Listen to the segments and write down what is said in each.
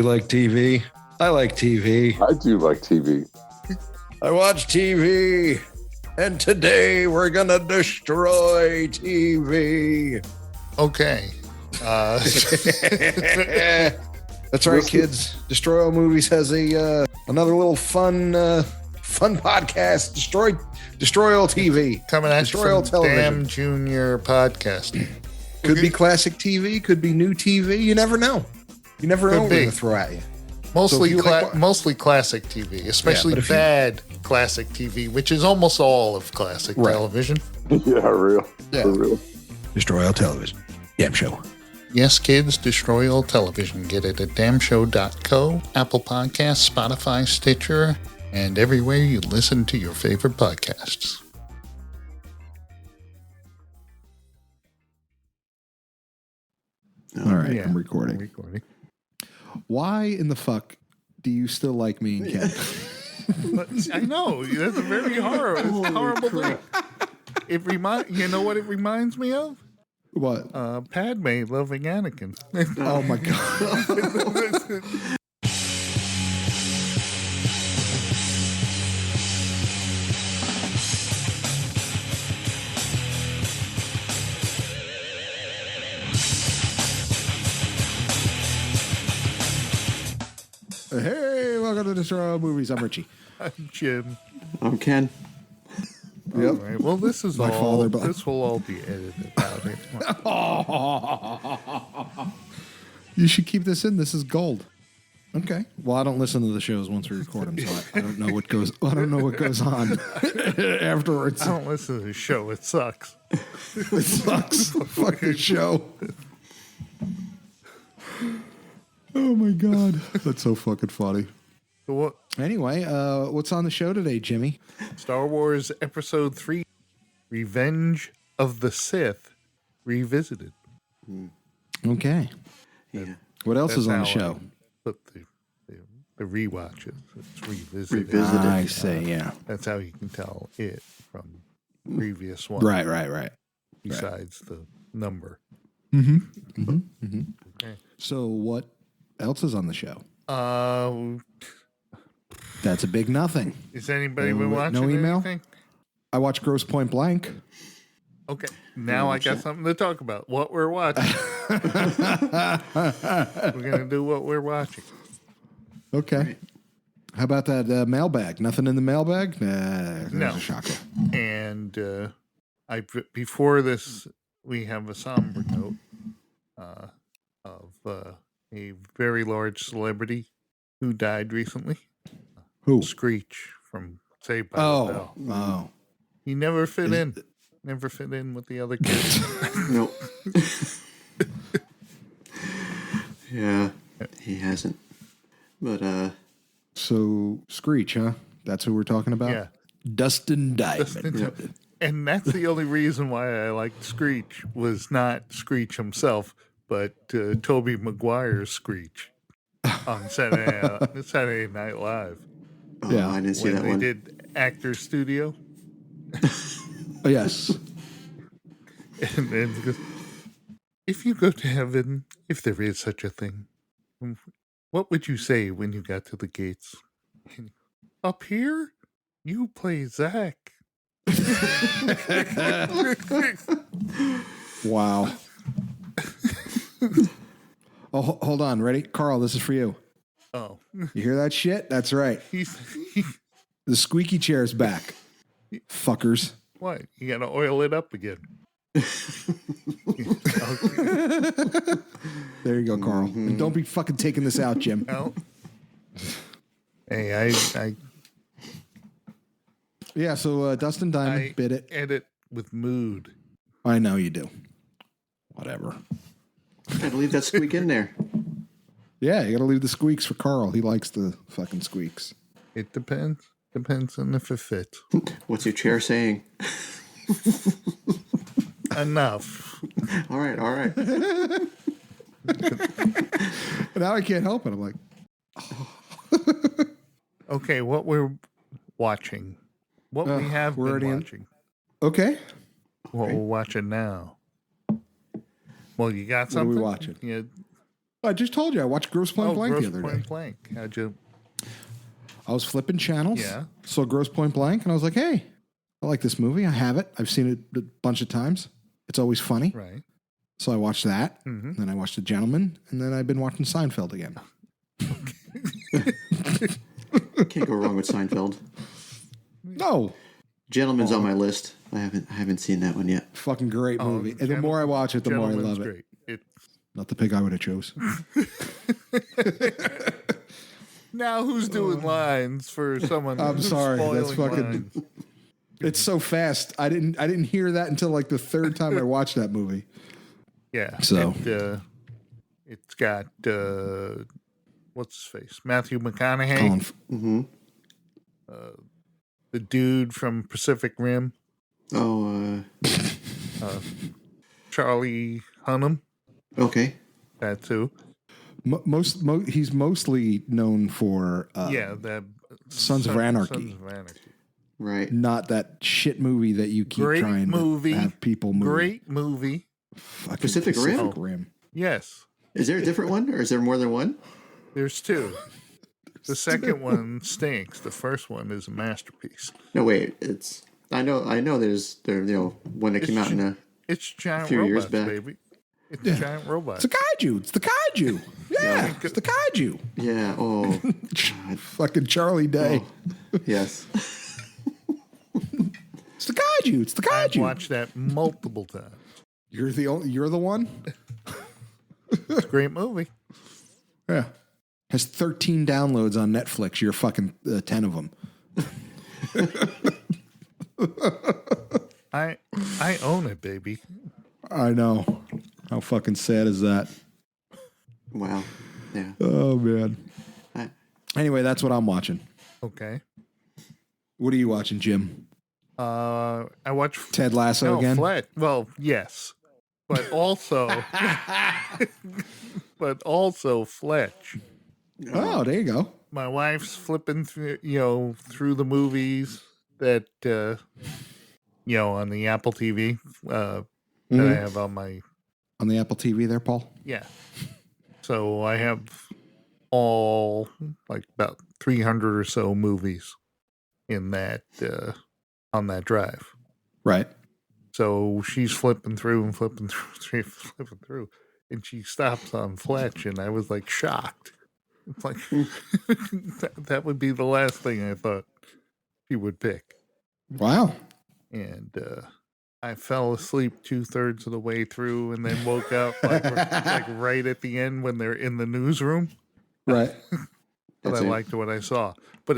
You like TV? I like TV. I do like TV. I watch TV. And today we're going to destroy TV. Okay. That's right, kids. Destroy All Movies has a another little fun podcast. Destroy All TV. Coming at Destroy All you from Television. Damn Junior Podcast. Could be classic TV. Could be new TV. You never know. You never know what we're going to throw at you. Mostly, So mostly classic TV, especially but if bad classic TV, which is almost all of classic television. Yeah, real. Yeah. For real. Destroy All Television. Damn show. Yes, kids, destroy all television. Get it at damnshow.co, Apple Podcasts, Spotify, Stitcher, and everywhere you listen to your favorite podcasts. All right, Yeah, I'm recording. Why in the fuck do you still like me and Ken? I know, that's a very horrible thing. You know what it reminds me of? What? Padme loving Anakin. Oh my god. Hey, welcome to Destroy All Movies. I'm Richie. Jim. I'm Ken. Yep. All right. Well, this is My all. father, This will all be edited out. You should keep this in. This is gold. Okay. Well, I don't listen to the shows once we record them, so I don't know what goes. I don't know what goes on afterwards. I don't listen to the show. It sucks. It sucks. Fuck the show. Oh my god, that's so fucking funny. So what? Anyway, what's on the show today, Jimmy? Star Wars Episode 3, Revenge of the Sith, Revisited. Okay. Yeah. What else is on the That's show? how I put the rewatches. It's revisited. Revisited. I see. Yeah. That's how you can tell it from previous one. Right. Besides the number. Okay. So, what else is on the show? Uh, That's a big nothing. Is anybody been No watching email? anything? I watched Gross Point Blank. Okay, now I got something to talk about. What we're watching. We're gonna do what we're watching. Okay. How about that mailbag? Nothing in the mailbag? Nah, No. that's a shocker. And before this, we have a somber note of a very large celebrity who died recently. Who? Screech from Saved by the Bell. Oh. He never fit in. Never fit in with the other kids. Nope. Yeah, he hasn't. But So, Screech, huh? That's who we're talking about? Yeah. Dustin Diamond. Yep. And that's the only reason why I liked Screech was not Screech himself, but Tobey Maguire's Screech on Saturday Night Live. oh, Yeah. I didn't see When that they one. did Actor Studio. Oh, yes. And then he goes, if you go to heaven, if there is such a thing, what would you say when you got to the gates? Up here, you play Zach. Wow. Oh, hold on. Ready? Carl, this is for you. Oh, You hear that shit? That's right. The squeaky chair's back. Fuckers. what? You got to oil it up again. There you go, Carl. And don't be fucking taking this out, Jim. Well, hey, I Yeah, so Dustin Diamond bit it. edit with mood. I know you do. Whatever. Gotta leave that squeak in there. Yeah, you gotta leave the squeaks for Carl. He likes the fucking squeaks. It depends. Depends on if it fits. What's your chair saying? Enough. All right. Now I can't help it. I'm like, Okay, what we're watching. What we have we're been already in- watching. okay. What we're watching now. Well, you got What are we something? watching? Yeah. I just told you I watched Gross Point Blank Gross the other Point day. Blank. How'd you? I was flipping channels. Yeah. Saw Gross Point Blank, and I was like, hey, I like this movie. I have it. I've seen it a bunch of times. It's always funny. Right. So I watched that. Mm-hmm. Then I watched The Gentleman, and then I've been watching Seinfeld again. Can't go wrong with Seinfeld. No. Gentleman's on my list. I haven't seen that one yet. Fucking great movie. And the more I watch it, the more I love it. Great. Not the pig I would have chose. Now who's doing lines for someone? I'm who's sorry. That's spoiling fucking. lines? It's so fast. I didn't hear that until like the third time I watched that movie. Yeah. So. It's got what's his face? Matthew McConaughey. Mm-hmm. The dude from Pacific Rim. Oh, Charlie Hunnam. okay. That too. He's mostly known for That Sons of Anarchy. Sons of Anarchy. Right. Not that shit movie that you keep Great trying movie. to have people move. Great movie. Fucking Pacific Rim? Yes. Is there a different one, or is there more than one? There's two. The second one stinks. The first one is a masterpiece. No, wait. I know. There's when it came out in It's giant few years robots, back. baby. It's giant robots. It's a kaiju. It's the kaiju. Yeah, it's the kaiju. yeah. Oh, Fucking Charlie Day. yes. It's the kaiju. It's the I've kaiju. watched that multiple times. You're the one. It's a great movie. Yeah. Has 13 downloads on Netflix. You're fucking 10 of them. I own it, baby. I know. How fucking sad is that? Wow. Yeah. Oh man. I- Anyway, that's what I'm watching. Okay. What are you watching, Jim? I watch Ted Lasso again? Fletch. Well, yes, but also, Fletch. Oh, there you go. My wife's flipping through, through the movies that, on the Apple TV that I have on my. On the Apple TV there, Paul? Yeah. So I have all like about 300 or so movies in that on that drive. Right. So she's flipping through, and she stops on Fletch, and I was like shocked. It's like that would be the last thing I thought she would pick. Wow. And I fell asleep 2/3 of the way through, and then woke up like right at the end when they're in the newsroom. Right. But That's I it. liked what I saw. But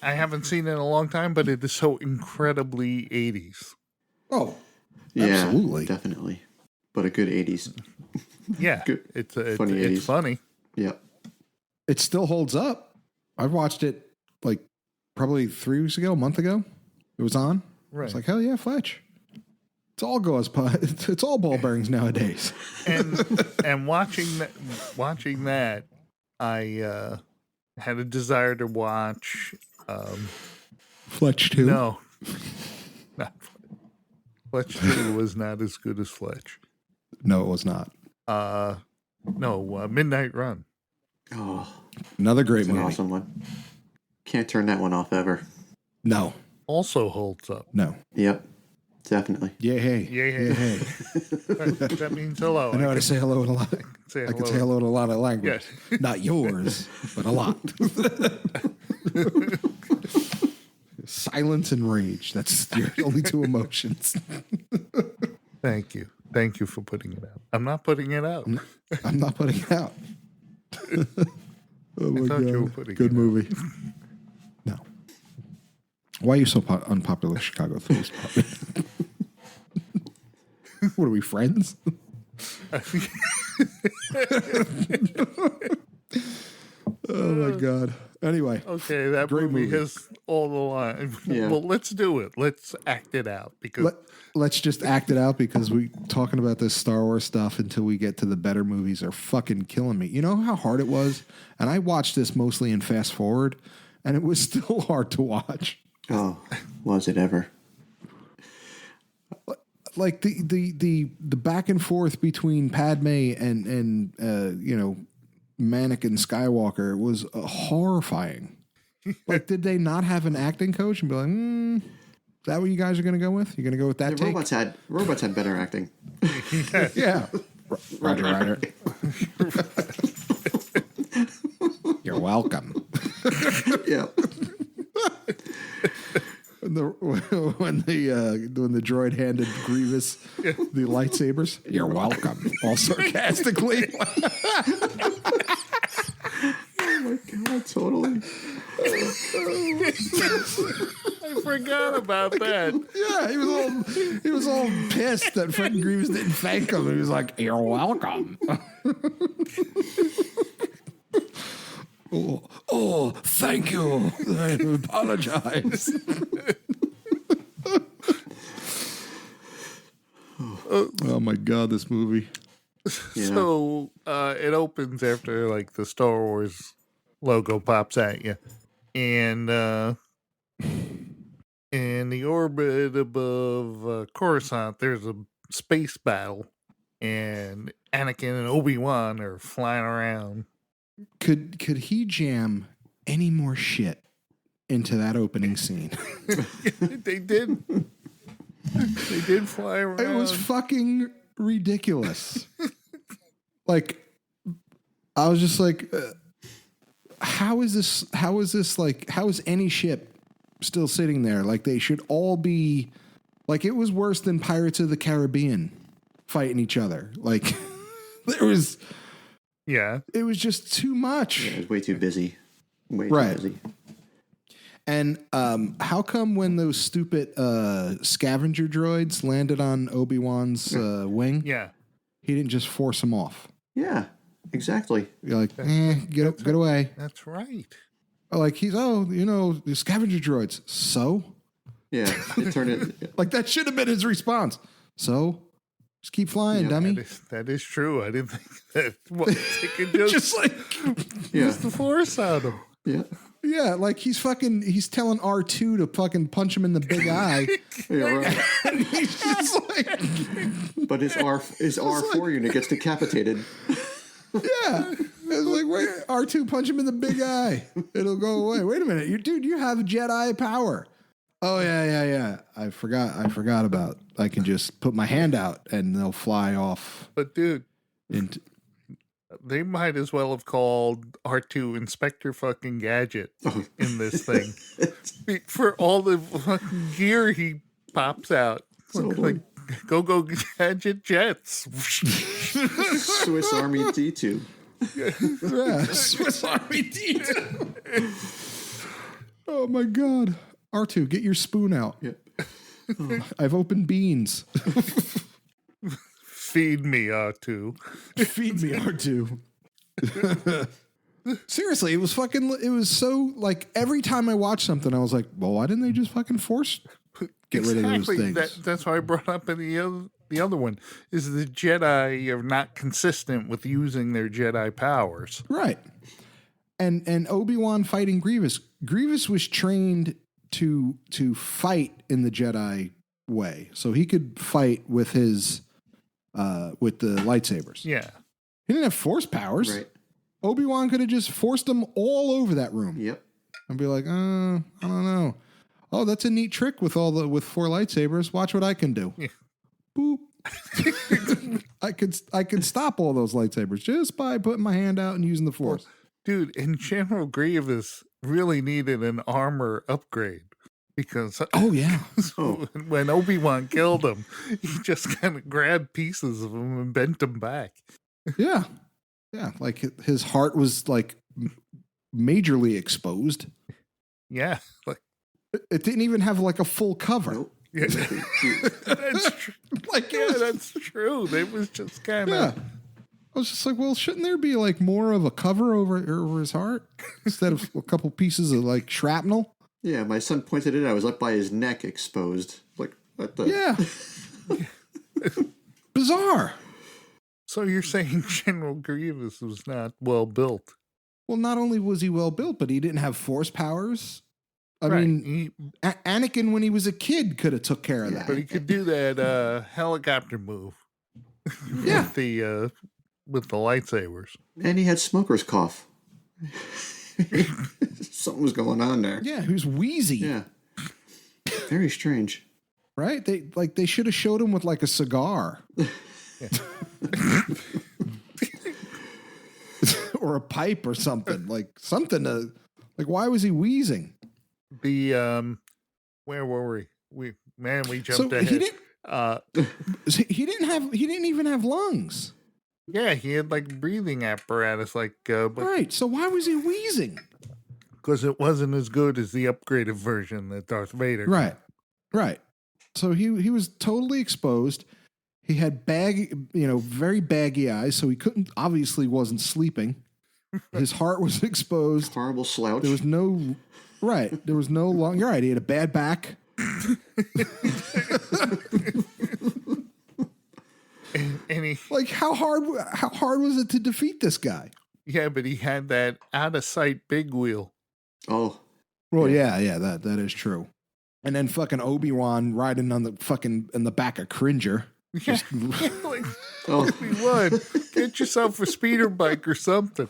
I haven't seen it in a long time, but it is so incredibly 80s. Oh, Yeah. absolutely. Definitely. But a good 80s. Yeah, Good. it's Funny 80s. funny. Yep. It still holds up. I watched it like probably 3 weeks ago, a month ago. It was on. Right. It's like, hell yeah, Fletch. It's all it's all ball bearings nowadays. And watching that, I had a desire to watch. Fletch too. No, not Fletch 2 was not as good as Fletch. No, it was not. Midnight Run. Oh, Another great it's an movie. awesome one. Can't turn that one off ever. No, Also holds up. no. Yep. Definitely. Yeah, hey. Yeah, Yeah, hey. That means hello. I know how to say hello in a lot. Say I can say hello in a lot of language. Yes. Not yours, but a lot. Silence and rage. That's your only two emotions. Thank you for putting it out. I'm not putting it out. I'm not putting it out. Oh my thought you were god. putting Good it out. movie. No. Why are you so unpopular, Chicago Police Department? What are we, friends? Oh my god. Anyway, Okay, that Great movie movie. has all the lines. Yeah. Well, let's do it. Let's act it out because let's just act it out because we talking about this Star Wars stuff until we get to the better movies are fucking killing me. You know how hard it was? And I watched this mostly in fast forward, and it was still hard to watch. Oh, was it ever? like the back and forth between Padme and Anakin Skywalker was horrifying. Like, did they not have an acting coach and be like, is that what you guys are going to go with? You're going to go with that take? Robots had better acting. Yeah. Roger. You're welcome. Yeah. When the droid handed Grievous the lightsabers, you're welcome. All sarcastically. Oh my god, totally. I forgot about that. Yeah, he was all pissed that fucking Grievous didn't thank him. He was like, "You're welcome." Oh, thank you. I apologize. Oh my god, this movie. Yeah. So it opens after like the Star Wars logo pops at you, and in the orbit above Coruscant, there's a space battle, and Anakin and Obi-Wan are flying around. Could he jam any more shit into that opening scene? They did. They did fly around. It was fucking ridiculous. Like, I was just like, how is this like, how is any ship still sitting there? Like, they should all be, like, it was worse than Pirates of the Caribbean fighting each other. Like, there was, it was just too much. Yeah, it was way too busy. Way too Right. busy. And how come when those stupid scavenger droids landed on Obi-Wan's wing, he didn't just force them off? Yeah, exactly. You're like, get away. That's right. Like, the scavenger droids. So? Yeah, it turned it. Like, that should have been his response. So? Just keep flying, dummy. That is true. I didn't think that. They could just like, use the force on him. Yeah. Yeah, like he's telling R2 to fucking punch him in the big eye. Yeah, right. And he's just like, But his R4 unit gets decapitated. yeah. It's like, wait, R2 punch him in the big eye. It'll go away. Wait a minute. You have Jedi power. Oh, yeah. I forgot about. I can just put my hand out and they'll fly off. But dude, into. They might as well have called R2 Inspector fucking Gadget in this thing. For all the fucking gear he pops out. Like, go Gadget jets. Swiss Army D2. Yeah, Swiss Army D2. Oh my God. R2, get your spoon out. Yep. I've opened beans. Feed me, R2. Feed me, R2. Seriously, it was so, like, every time I watched something, I was like, well, why didn't they just fucking get rid of those things? That's why I brought up in the other one, is the Jedi are not consistent with using their Jedi powers. Right. And Obi-Wan fighting Grievous. Grievous was trained to fight in the Jedi way. So he could fight with with the lightsabers. Yeah. He didn't have force powers. Right. Obi-Wan could have just forced them all over that room. Yep. And be like, I don't know. Oh, that's a neat trick with with 4 lightsabers. Watch what I can do. Yeah. Boop. I could stop all those lightsabers just by putting my hand out and using the force. Dude, and General Grievous really needed an armor upgrade. Because when Obi-Wan killed him, he just kind of grabbed pieces of him and bent them back. Yeah. Yeah. Like his heart was like majorly exposed. Yeah. Like, it didn't even have like a full cover. Nope. yeah, that's true. That's true. It was just kind of. Yeah. I was just like, well, shouldn't there be like more of a cover over his heart instead of a couple pieces of like shrapnel? Yeah, my son pointed it out. I was up by his neck exposed. Like, what the? Yeah. Bizarre. So you're saying General Grievous was not well built? Well, not only was he well built, but he didn't have force powers. I Right. mean, Anakin, when he was a kid, could have took care of Yeah. that. But he could do that helicopter move Yeah. with the lightsabers. And he had smoker's cough. Something was going on there. Yeah, he was wheezy. Yeah. Very strange. Right? They should have showed him with like a cigar. Or a pipe or something. Like something to like why was he wheezing? The where were we? We jumped So ahead. he didn't even have lungs. Yeah, he had like breathing apparatus, but Right. So why was he wheezing? because it wasn't as good as the upgraded version that Darth Vader. got. Right. So he was totally exposed. He had very baggy eyes, so he obviously wasn't sleeping. His heart was exposed. Horrible slouch. There was no lung. You're right. He had a bad back. And he, Like how hard was it to defeat this guy? yeah, but he had that out of sight big wheel. Oh. Well, yeah, that is true. And then fucking Obi-Wan riding on the fucking in the back of Cringer. Yeah, like, Oh. Obi-Wan, get yourself a speeder bike or something.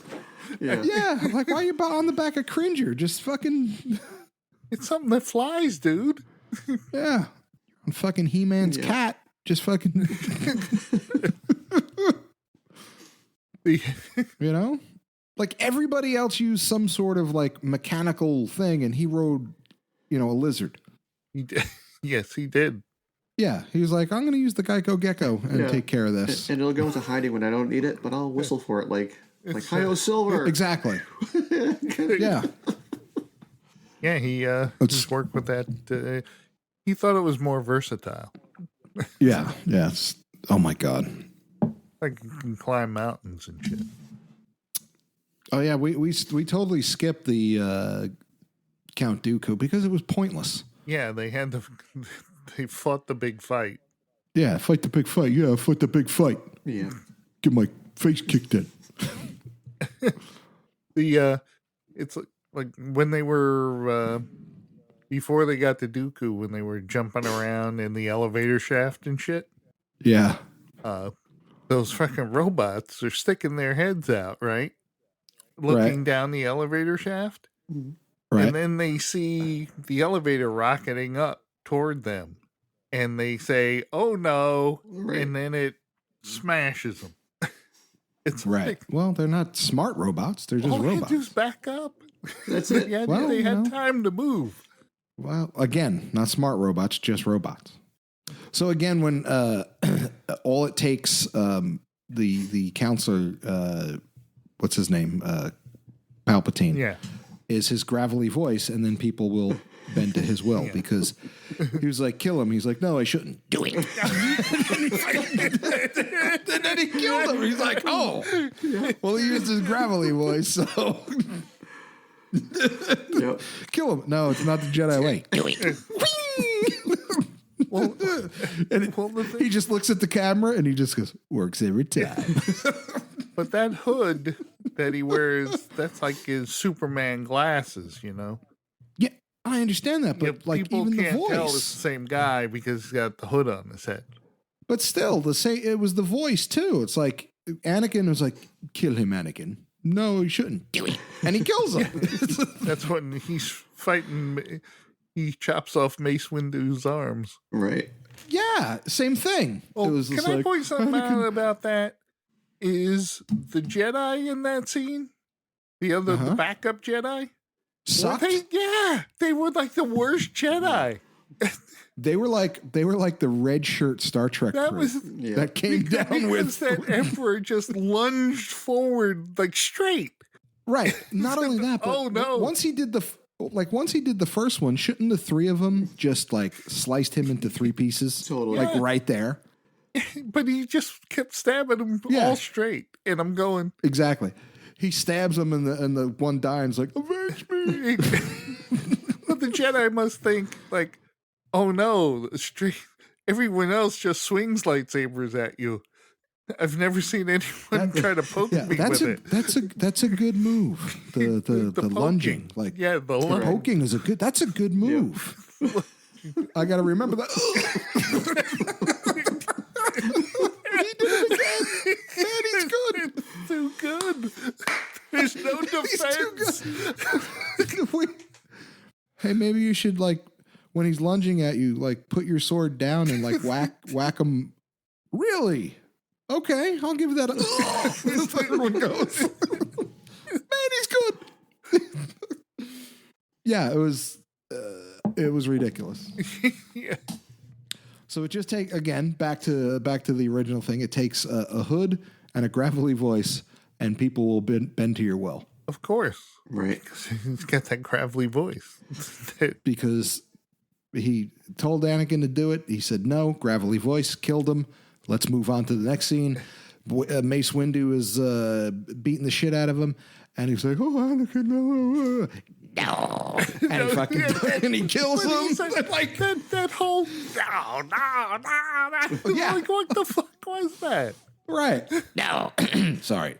Yeah. Yeah, like why are you on the back of Cringer? Just fucking It's something that flies, dude. yeah, on fucking He-Man's Yeah. cat. Just fucking The- like everybody else used some sort of like mechanical thing, and he rode, a lizard. he did. Yes, he did. Yeah, he was like, I'm going to use the Geico Gecko and Yeah. take care of this. And it'll go into hiding when I don't need it, but I'll whistle for it like Hi-Yo Silver. Exactly. Yeah. Yeah, he It's- worked with that. He thought it was more versatile. Yeah. Yes. Oh my God. Like you can climb mountains and shit. Oh yeah, we totally skipped the Count Dooku because it was pointless. Yeah, they fought the big fight. Yeah, fight the big fight. Yeah, fight the big fight. Yeah. Get my face kicked in. It's like when they were before they got to Dooku, when they were jumping around in the elevator shaft and shit. Yeah. Those fucking robots are sticking their heads out, right? Looking down the elevator shaft. Right. And then they see the elevator rocketing up toward them. And they say, oh no. Right. And then it smashes them. It's Right. like, Well, they're not smart robots. They're just all they had robots. to do is back up. That's it. Yeah, Well, they had you know. time to move. Well, again, not smart robots, just robots. So again, when all it takes, the counselor, what's his name, Palpatine, Yeah. is his gravelly voice, and then people will bend to his will because he was like, kill him. He's like, no, I shouldn't do it. And then he killed him. He's like, oh, well, he used his gravelly voice, so Yep. kill him. No, it's not the Jedi way. Do it. Well, And he just looks at the camera and he just goes, works every time. but that hood that he wears, that's like his Superman glasses, Yeah, I understand that, but Yeah, like people even the can't tell it's the voice. same guy because he's got the hood on his head. But still, it was the voice too. It's like Anakin was like, kill him, Anakin. No, he shouldn't. Do it. And he kills him. That's when he's fighting. He chops off Mace Windu's arms. Right. Yeah, same thing. Oh, It was can just I like, point something out Anakin- about that? Is the Jedi in that scene the backup Jedi? sucked. They were like the worst Jedi. They were like the red shirt Star Trek That crew was Yeah. that came down with that Emperor just lunged forward like straight. right. Not only that, but Oh, no. once he did the first one, shouldn't the three of them just like sliced him into three pieces, Totally. like Yeah. right there? But he just kept stabbing him Yeah. all straight, and I'm going. Exactly. He stabs him, and the one dime's like, avenge me. But the Jedi must think like, oh no, everyone else just swings lightsabers at you. I've never seen anyone try to poke me with it. That's a good move. The lunging, like Yeah, the lung. poking is that's a good move. I got to remember that. He did it again. Man, he's good. It's too good. There's no defense. Hey, maybe you should like when he's lunging at you, like put your sword down and like whack him. Really? Okay, I'll give you that. The third one goes. Man, he's good. Yeah, it was ridiculous. Yeah. So it just back to the original thing. It takes a hood and a gravelly voice, and people will bend to your will. Of course. Right. He's got that gravelly voice. Because he told Anakin to do it. He said no. Gravelly voice killed him. Let's move on to the next scene. Mace Windu is beating the shit out of him, and he's like, "Oh, Anakin, no!" And he fucking and he kills him. Like that whole no. Yeah. Like what the fuck was that? Right. No. Sorry.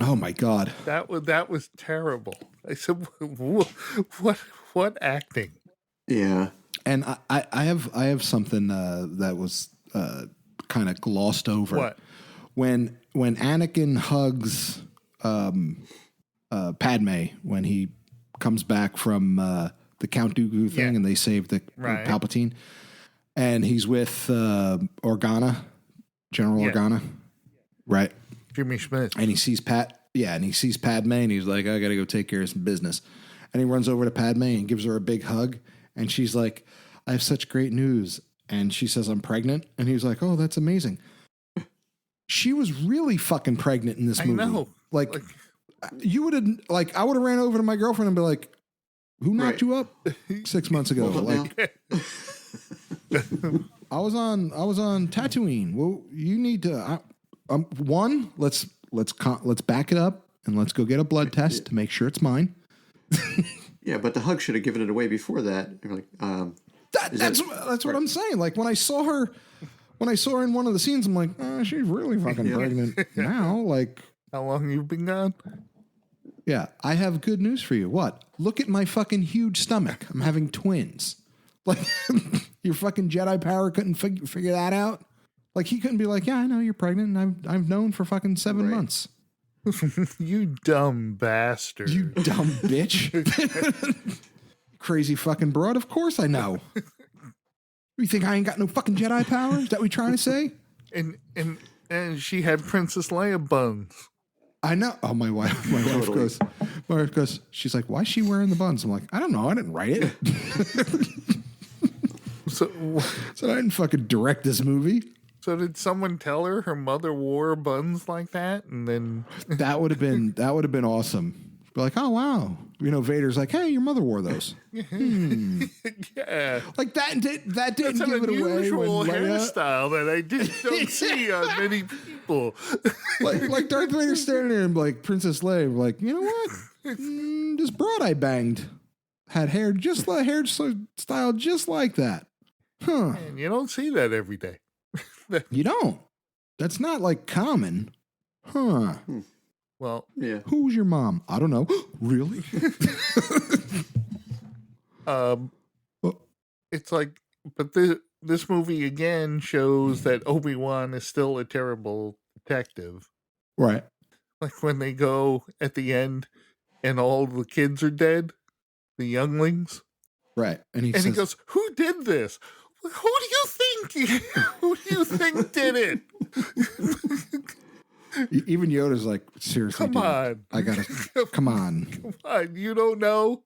Oh my God. That was terrible. I said, what acting? Yeah. And I have something that was kind of glossed over. What? When Anakin hugs Padme when he comes back from the Count Dooku thing, and they save the Palpatine, and he's with Organa, General Organa, right? Jimmy Schmidt. And he sees Padme, and he's like, I got to go take care of some business. And he runs over to Padme and gives her a big hug. And she's like, I have such great news. And she says, I'm pregnant. And he was like, oh, that's amazing. She was really fucking pregnant in this movie. I know. Like you would have, like, I would have ran over to my girlfriend and be like, who knocked you up 6 months ago? Like, I was on Tatooine. Well, you need to, one, let's back it up and let's go get a blood test to make sure it's mine. Yeah, but the hug should have given it away before that. You're like, that's what I'm saying. Like when I saw her in one of the scenes, I'm like, she's really fucking pregnant now. Like, how long you've been gone? Yeah, I have good news for you. What? Look at my fucking huge stomach. I'm having twins. Like your fucking Jedi power couldn't figure that out. Like he couldn't be like, yeah, I know you're pregnant, and I've known for fucking 7 months. You dumb bastard. You dumb bitch. Crazy fucking broad. Of course I know. You think I ain't got no fucking Jedi power? Is that what you're trying to say? And she had Princess Leia buns. I know. Oh, my wife goes, she's like, why is she wearing the buns? I'm like, I don't know. I didn't write it. So I didn't fucking direct this movie. So did someone tell her mother wore buns like that? And then that would have been awesome. Be like, oh wow, Vader's like, hey, your mother wore those. Yeah, like that didn't That's give it away. An unusual when Leia, hairstyle that I don't see on many people. like Darth Vader standing there and like Princess Leia, like, you know what? This broad I banged had hair style just like that. Huh? And you don't see that every day. You don't. That's not like common. Huh. Well, yeah. Who's your mom? I don't know. Really? It's like, but this movie again shows that Obi-Wan is still a terrible detective. Right. Like when they go at the end and all the kids are dead, the younglings. Right. And he goes, who did this? Who do you think? Who do you think did it? Even Yoda's like, seriously, come on. I gotta, come on. Come on, you don't know?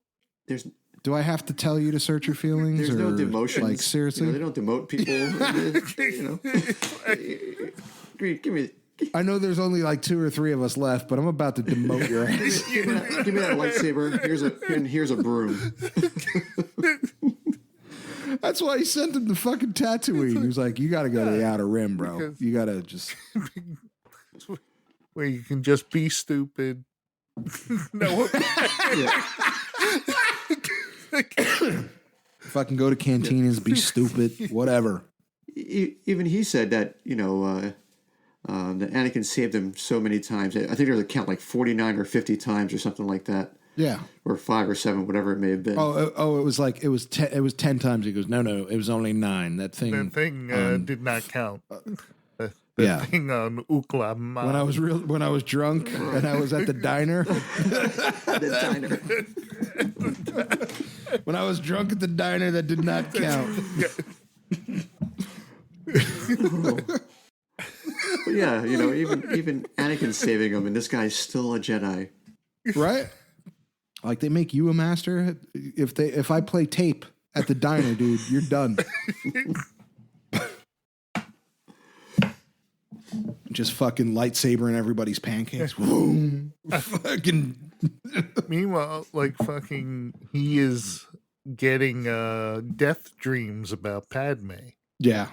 Do I have to tell you to search your feelings? There's no demotions. Like, seriously? They don't demote people. Give me. I know there's only like 2 or 3 of us left, but I'm about to demote your ass. Give me that lightsaber. Here's a broom. That's why he sent him to fucking Tatooine. He was like, you got to go to the Outer Rim, bro. You got to just... Where you can just be stupid. No. Fucking go to cantinas, be stupid, whatever. Even he said that, that Anakin saved him so many times. I think there's a count like 49 or 50 times or something like that. Yeah. Or 5 or 7, whatever it may have been. Oh, it was like, it was 10 times. He goes, no, it was only 9. That thing did not count. The yeah. thing on Oklahoma. When I was drunk and I was at the diner. The diner. When I was drunk at the diner, that did not count. But yeah, even Anakin's saving him, and this guy's still a Jedi. Right? Like they make you a master. If I play tape at the diner, dude, you're done. Just fucking lightsabering everybody's pancakes. Boom. Fucking. Meanwhile, like fucking, he is getting death dreams about Padme. Yeah.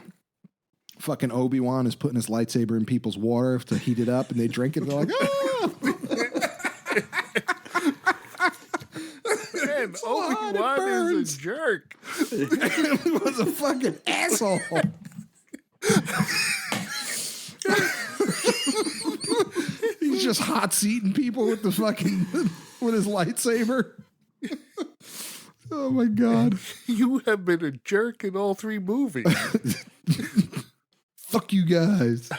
Fucking Obi-Wan is putting his lightsaber in people's water to heat it up, and they drink it. And they're like, oh! Man, Obi-Wan is a jerk. He was a fucking asshole. He's just hot seating people with the fucking with his lightsaber. Oh my god! You have been a jerk in all 3 movies. Fuck you guys.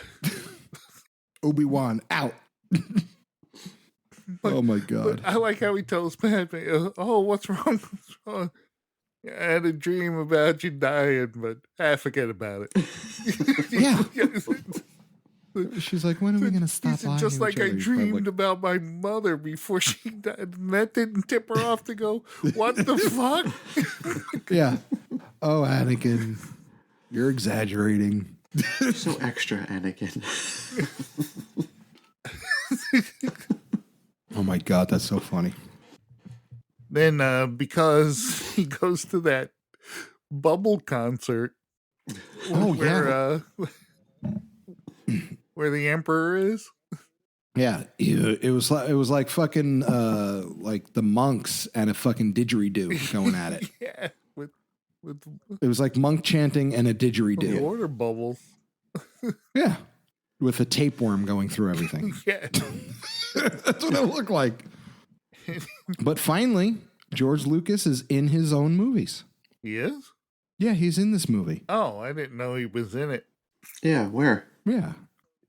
Obi-Wan out. Oh my god! But I like how he tells Padme, "Oh, what's wrong? What's wrong? I had a dream about you dying, but forget about it." Yeah. She's like, when are we going to stop lying? Just to like each I other? dreamed about my mother before she died. And that didn't tip her off to go, what the fuck? Yeah. Oh, Anakin, you're exaggerating. So extra, Anakin. Oh my god, that's so funny. Then because he goes to that Bubble concert. Oh, where, where the Emperor is. Yeah, it was like fucking like the monks and a fucking didgeridoo going at it. Yeah, with It was like monk chanting and a the didgeridoo. order bubbles. Yeah, with a tapeworm going through everything. Yeah. That's what it looked like. But finally, George Lucas is in his own movies. He is? Yeah, he's in this movie. Oh, I didn't know he was in it. Yeah, where? Yeah.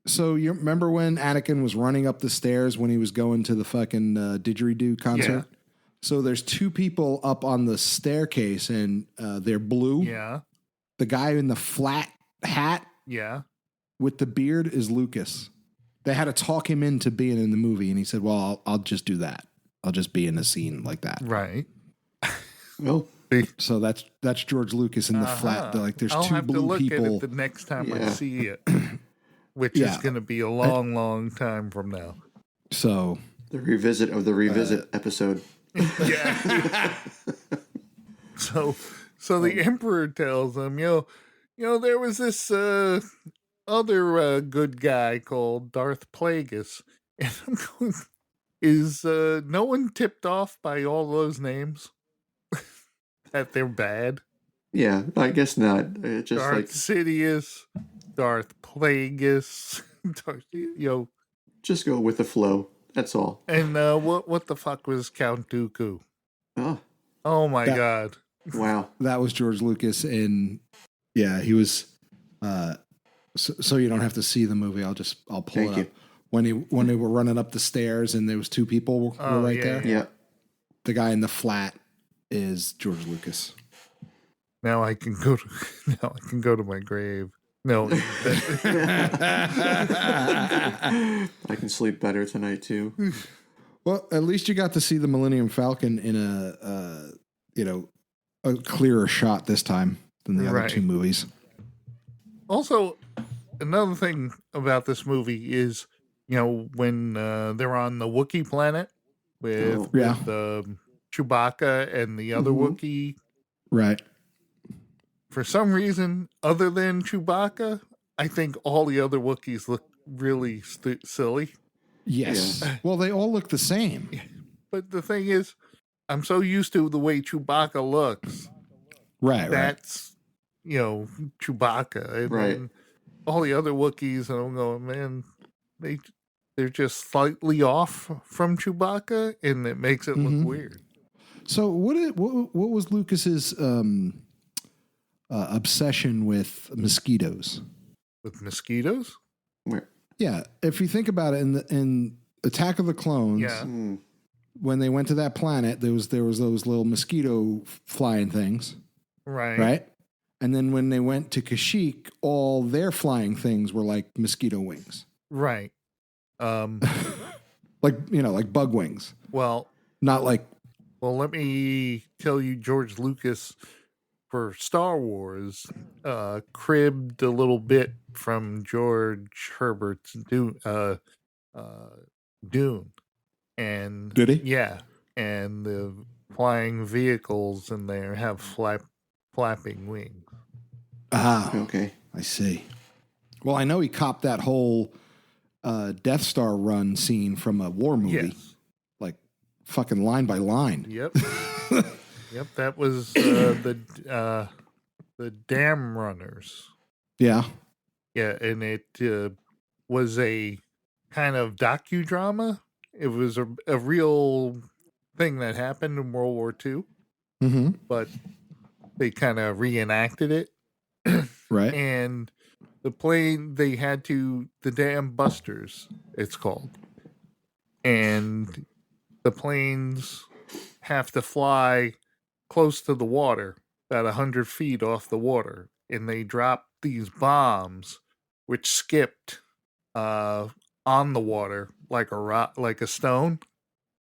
So you remember when Anakin was running up the stairs when he was going to the fucking didgeridoo concert? Yeah. So there's 2 people up on the staircase and they're blue. Yeah. The guy in the flat hat Yeah. with the beard is Lucas. They had to talk him into being in the movie, and he said, well, I'll just do that. I'll just be in a scene like that. Right. Well, So that's George Lucas in the flat. They're like, there's I'll 2 have to blue look people. at it the next time I Yeah. see it, which Yeah. is going to be a long, long time from now. So the revisit of the revisit episode. Yeah. So the Emperor tells him, there was this other good guy called Darth Plagueis, and I'm going, is no one tipped off by all those names that they're bad? Yeah, I guess not. It's just Darth like Sidious, Darth Plagueis, Darth, just go with the flow. That's all. and what the fuck was Count Dooku? Oh, Oh my god! wow. that was George Lucas, and yeah, he was. So you don't have to see the movie. I'll pull Thank it you. up. When they were running up the stairs and there was 2 people were right yeah, there. Yeah. The guy in the flat is George Lucas. Now I can go to my grave. No, I can sleep better tonight too. Well, at least you got to see the Millennium Falcon in a clearer shot this time than the other Right. 2 movies. Also, another thing about this movie is, when they're on the Wookiee planet with, Oh. Yeah. with Chewbacca and the other Mhm. Wookiee, Right. for some reason, other than Chewbacca, I think all the other Wookiees look really silly. Yes. Well, they all look the same. But the thing is, I'm so used to the way Chewbacca looks Right. That's, Chewbacca. And Right. then all the other Wookiees, and I'm going, man, they're just slightly off from Chewbacca, and it makes it look weird. So what was Lucas's obsession with mosquitoes? With mosquitoes? Where? Yeah, if you think about it, in Attack of the Clones, Yeah. when they went to that planet, there was those little mosquito flying things, right? And then when they went to Kashyyyk, all their flying things were like mosquito wings, Right. like bug wings, Well, not like let me tell you, George Lucas, for Star Wars, cribbed a little bit from George Herbert's Dune. And Did he? Yeah, and the flying vehicles in there have flapping wings. Okay. I see. Well, I know he copped that whole Death Star run scene from a war movie, Yes. like fucking line by line. Yep. Yep. That was the Dam Runners. Yeah. Yeah, and it was a kind of docudrama. It was a real thing that happened in World War II, but they kind of reenacted it. Right. And the plane, the Dam Busters, it's called. And the planes have to fly close to the water, about 100 feet off the water. And they drop these bombs, which skipped on the water like a rock, like a stone.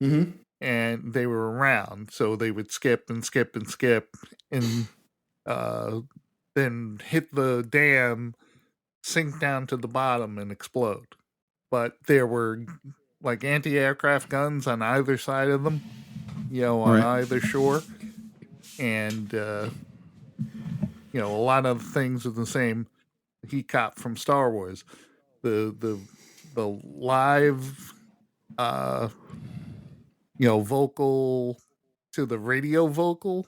And they were around, so they would skip and skip and skip, and then hit the dam, sink down to the bottom, and explode. But there were like anti-aircraft guns on either side of them, on either shore, and a lot of things are the same. He copped from Star Wars, the live, vocal to the radio vocal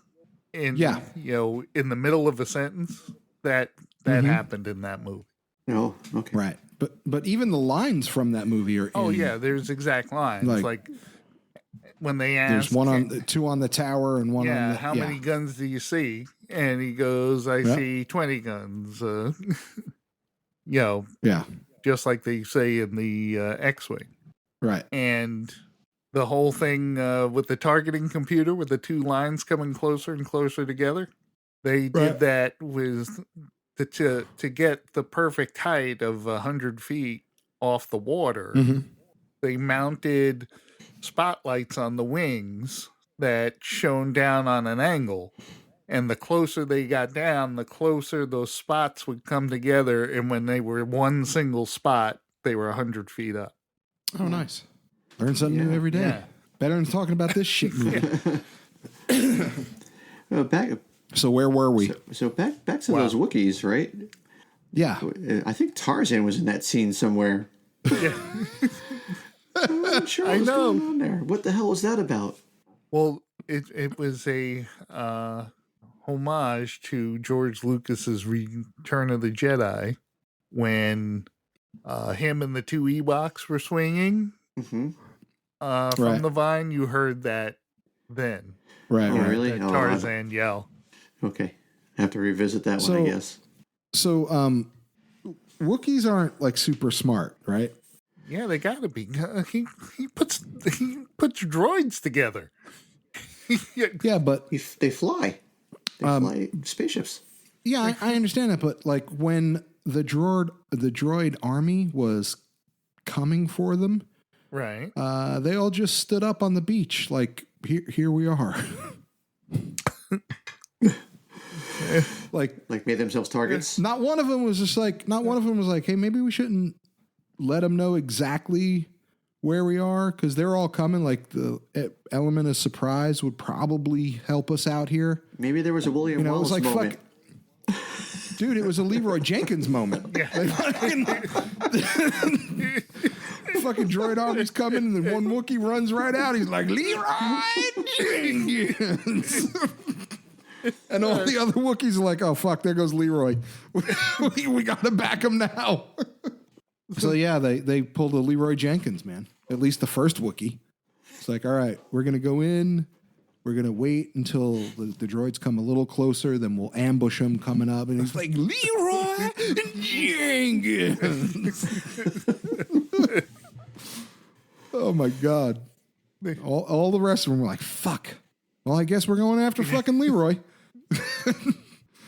in in the middle of a sentence that happened in that movie. Oh, okay. Right. But even the lines from that movie are There's exact lines like when they ask, there's two on the tower and one on the, how many guns do you see? And he goes, I see 20 guns. Just like they say in the X-Wing. Right. And the whole thing with the targeting computer with the two lines coming closer and closer together, they did that with to get the perfect height of 100 feet off the water. They mounted spotlights on the wings that shone down on an angle. And the closer they got down, the closer those spots would come together. And when they were one single spot, they were 100 feet up. Oh, nice. Learn something new every day. Yeah. Better than talking about this shit movie. Back. So where were we? So back to those Wookiees, right? Yeah. I think Tarzan was in that scene somewhere. Yeah. I'm not sure I what's know. going on there. What the hell was that about? Well, it was a homage to George Lucas's Return of the Jedi when him and the two Ewoks were swinging from the vine. You heard that then. Right. Oh, really? That Tarzan yell. Okay. I have to revisit that one, I guess. So, Wookiees aren't like super smart, right? Yeah, they gotta be. He puts droids together. Yeah, but They fly. They fly spaceships. yeah, I understand that. But like when the droid army was coming for them, Right. they all just stood up on the beach, like here we are. Like made themselves targets. Not one of them was like, hey, maybe we shouldn't let them know exactly where we are because they're all coming. Like the element of surprise would probably help us out here. Maybe there was a William It Wallace was like, moment. Dude, it was a Leroy Jenkins moment. Yeah. Like, fucking droid army's coming, and then one Wookiee runs right out. He's like, Leroy Jenkins. And all the other Wookiees are like, oh, fuck, there goes Leroy. We got to back him now. So, yeah, they pulled a Leroy Jenkins, man. At least the first Wookiee. It's like, all right, we're going to go in. We're going to wait until the droids come a little closer. Then we'll ambush him coming up. And he's like, Leroy Jenkins. Oh, my God. All the rest of them were like, fuck. Well, I guess we're going after fucking Leroy.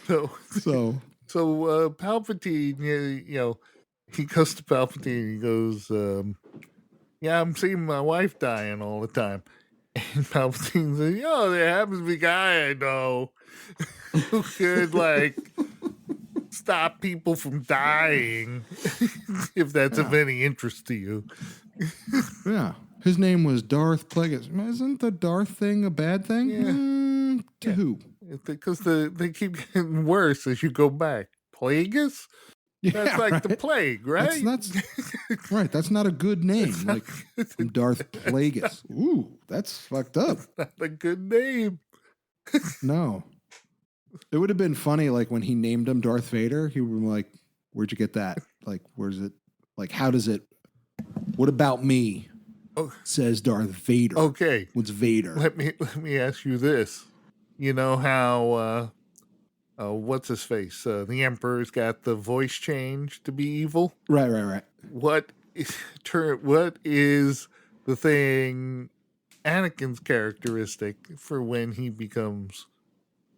So Palpatine, he goes to Palpatine. He goes, "Yeah, I'm seeing my wife dying all the time." And Palpatine says, there happens to be a guy I know who could stop people from dying, if that's of any interest to you. Yeah. His name was Darth Plagueis. Isn't the Darth thing a bad thing? Yeah. To who? Because they keep getting worse as you go back. Plagueis? That's like the plague, right? That's right. That's not a good name. From Darth Plagueis. Ooh, that's fucked up. Not a good name. No. It would have been funny, when he named him Darth Vader, he would be like, where'd you get that? Where's it? How does it? What about me? Oh. Says Darth Vader. Okay. What's Vader? Let me ask you this. You know how what's his face? The Emperor's got the voice change to be evil. Right. What is the thing Anakin's characteristic for when he becomes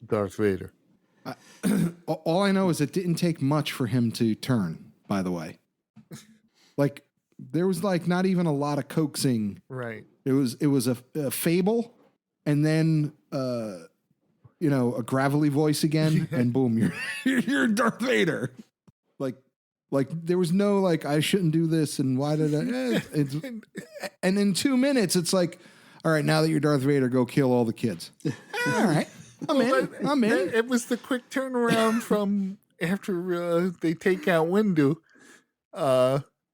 Darth Vader? All I know is it didn't take much for him to turn, by the way. There was not even a lot of coaxing. Right. It was a fable, and then a gravelly voice again, and boom, you're Darth Vader. There was no I shouldn't do this, and why did I? And in 2 minutes, it's like, all right, now that you're Darth Vader, go kill all the kids. All right, I'm in. It was the quick turnaround from after they take out Windu.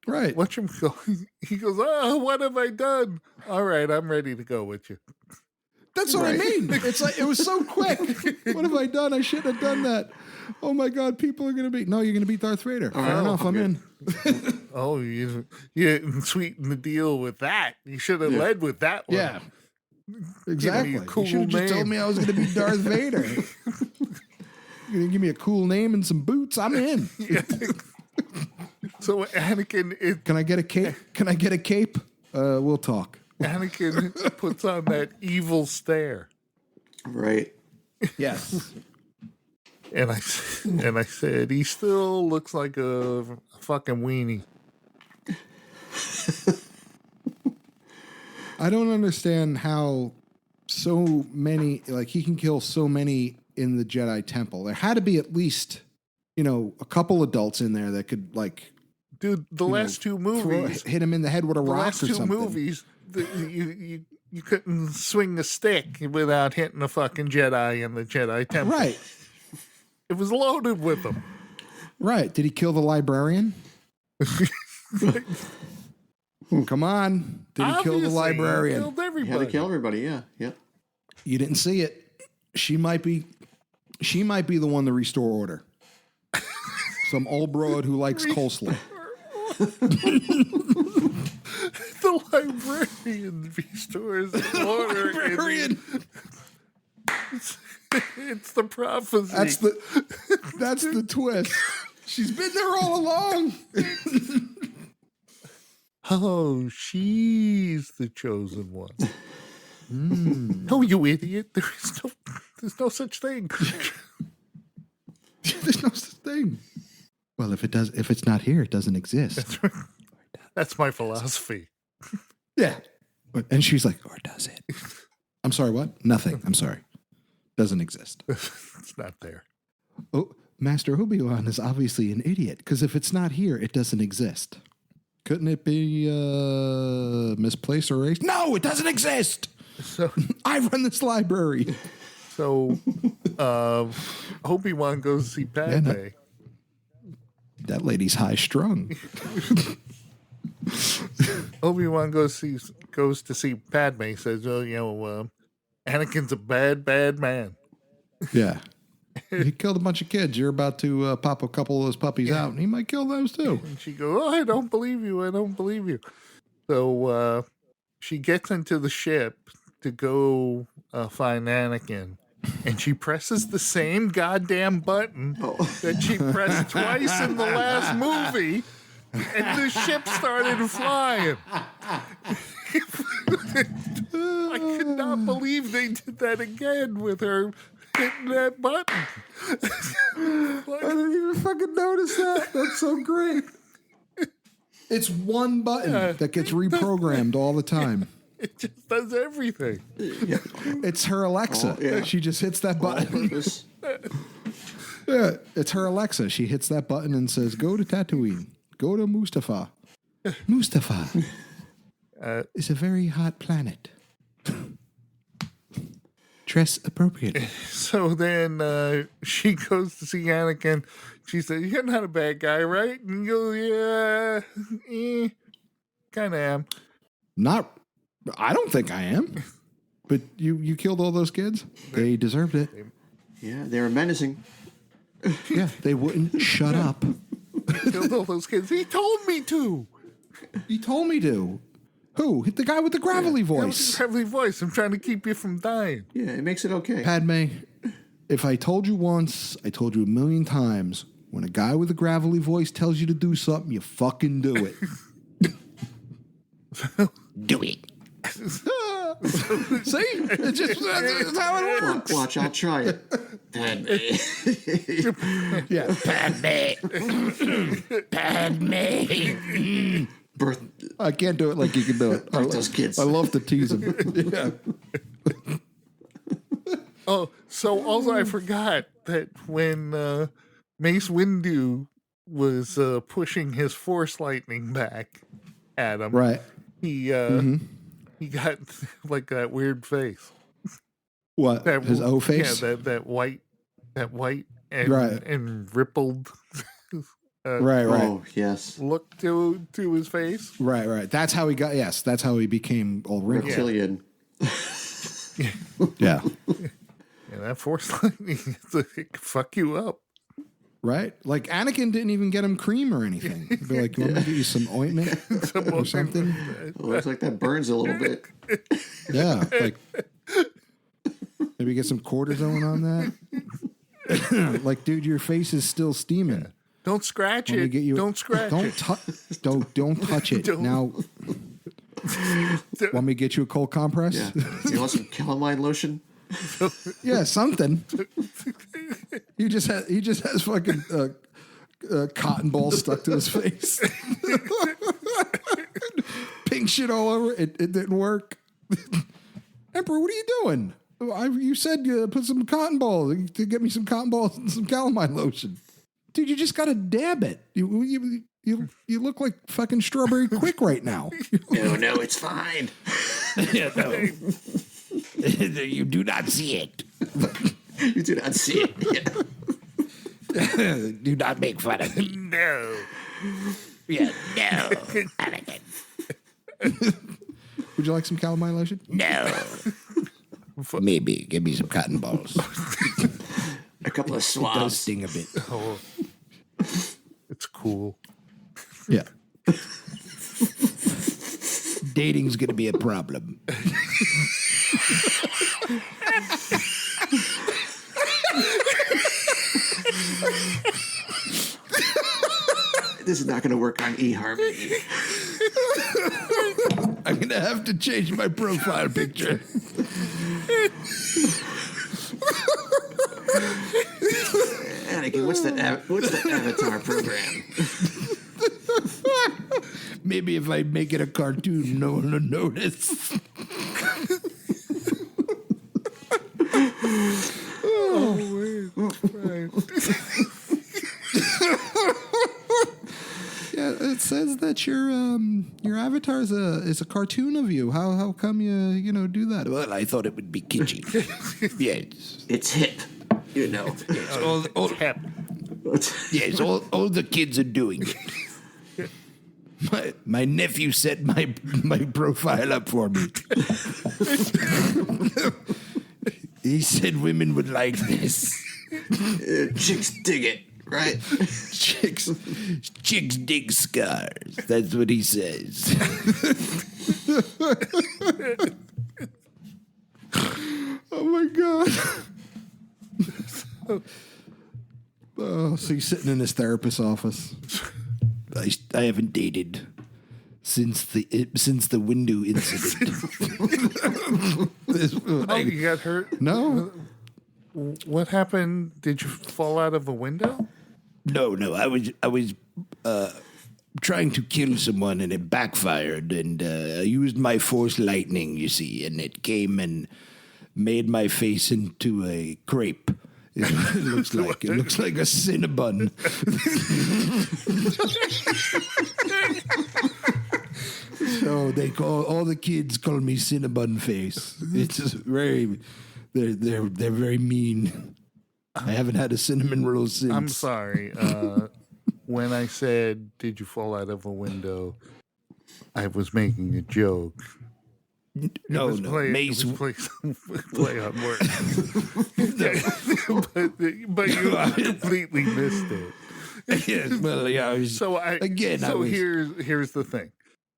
Right. Watch him go. He goes, "Oh, what have I done? All right, I'm ready to go with you." That's what I mean. It's it was so quick. What have I done? I shouldn't have done that. Oh my God, people are going to be. No, you're going to be Darth Vader. Fair enough, I'm in. Oh, you didn't sweeten the deal with that. You should have led with that one. Yeah. Exactly. Cool you should have just told me I was going to be Darth Vader. You're going to give me a cool name and some boots. I'm in. Yeah. So Anakin, Can I get a cape? We'll talk. Anakin puts on that evil stare. Right. Yes. And I said, he still looks like a fucking weenie. I don't understand how so many, he can kill so many in the Jedi Temple. There had to be at least, a couple adults in there that could, Dude, the last two movies. Hit him in the head with a rock or something. The last two movies, you couldn't swing a stick without hitting a fucking Jedi in the Jedi Temple. Right. It was loaded with them. Right. Did he kill the librarian? Come on. Did he kill the librarian? He killed everybody. He had to kill everybody, yeah. You didn't see it. She might be the one to restore order. Some old broad who likes coleslaw. The librarian restores order. Librarian. It's the prophecy. That's the twist. She's been there all along. Oh, she's the chosen one. No, you idiot. There's no such thing. There's no such thing. Well, if it's not here, it doesn't exist. That's right. That's my philosophy. Yeah. And she's like, or does it? I'm sorry, what? Nothing. I'm sorry. Doesn't exist. It's not there. Oh, Master Obi-Wan is obviously an idiot, because if it's not here, it doesn't exist. Couldn't it be misplaced or erased? No, it doesn't exist. So I run this library. So Obi-Wan goes to see Padme. Yeah, that lady's high strung. Obi-Wan goes to see Padme. Says, Anakin's a bad man. Yeah. He killed a bunch of kids. You're about to pop a couple of those puppies out, and he might kill those too. And she goes, "Oh, I don't believe you. I don't believe you." So she gets into the ship to go find Anakin. And she presses the same goddamn button that she pressed twice in the last movie, and the ship started flying. I could not believe they did that again with her hitting that button. I didn't even fucking notice that. That's so great. It's one button that gets reprogrammed all the time. It just does everything. It's her Alexa. Oh, yeah. She just hits that button. Yeah, it's her Alexa. She hits that button and says, "Go to Tatooine. Go to Mustafar. Mustafar is a very hot planet. Dress appropriately." So then she goes to see Anakin. She says, "You're not a bad guy, right?" And he goes, "Yeah, kind of am." I don't think I am. But you killed all those kids? They deserved it. Yeah, they were menacing. Yeah, they wouldn't shut up. Killed all those kids. He told me to. He told me to. Who? Hit the guy with the gravelly voice. Gravelly voice. I'm trying to keep you from dying. Yeah, it makes it okay. Padme, if I told you once, I told you a million times. When a guy with a gravelly voice tells you to do something, you fucking do it. Do it. See? That's how it works. Watch, I'll try it. Yeah. Padme. Birth. I can't do it like you can do it. Those kids. I love to tease them. Yeah. Oh, so also I forgot that when Mace Windu was pushing his Force lightning back at him, Right. he got like that weird face. What? That, His O face? Yeah, that white and, Right. and rippled Right. Oh, yes. look to his face. Right. That's how he got, yes, that's how he became all wrinkled. Reptilian. Yeah. Yeah, that Force lightning, it can fuck you up. Right? Like Anakin didn't even get him cream or anything. He'd be like, "You want me to get you some ointment or something?" It looks like that burns a little bit. Yeah. Like maybe get some cortisone on that. Like, dude, your face is still steaming. Don't scratch Want me to it. get you- Don't scratch Don't it. don't touch it. Don't. Now want me to get you a cold compress? Yeah. You want some calamine lotion? Yeah, something. He just has fucking cotton balls stuck to his face. Pink shit all over. It didn't work. Emperor, what are you doing? You said you put some cotton balls to get me some cotton balls and some calamine lotion. Dude, you just gotta dab it. You look like fucking Strawberry Quick right now. No, it's fine. You do not see it. You do not see it. Yeah. Do not make fun of me. No. Yeah, no. Would you like some calamine lotion? No. Maybe. Give me some cotton balls. A couple of It does swabs. sting a bit. Oh, it's cool. Yeah. Dating's going to be a problem. This is not going to work on eHarmony. I'm going to have to change my profile picture. Anakin, what's the Avatar program? Maybe if I make it a cartoon, no one will notice. Yeah, it says that your avatar is a cartoon of you. How come you do that? Well, I thought it would be kitschy. Yes. It's hip. You know. Yes, all the kids are doing it. My nephew set my profile up for me. He said women would like this. Chicks dig it, right? Chicks dig scars. That's what he says. Oh my god. Oh, so he's sitting in his therapist's office. I haven't dated since the window incident. Oh, you got hurt? No, What happened? Did you fall out of a window? no. I was trying to kill someone and it backfired. And I used my force lightning, you see, and it came and made my face into a crepe. It looks like a Cinnabon. So all the kids call me Cinnabon face. It's just they're very mean. I haven't had a cinnamon roll since. I'm sorry. When I said, "Did you fall out of a window?" I was making a joke. No, Mace. It was play on words. but you completely missed it. Yes, well, yeah. Here's the thing.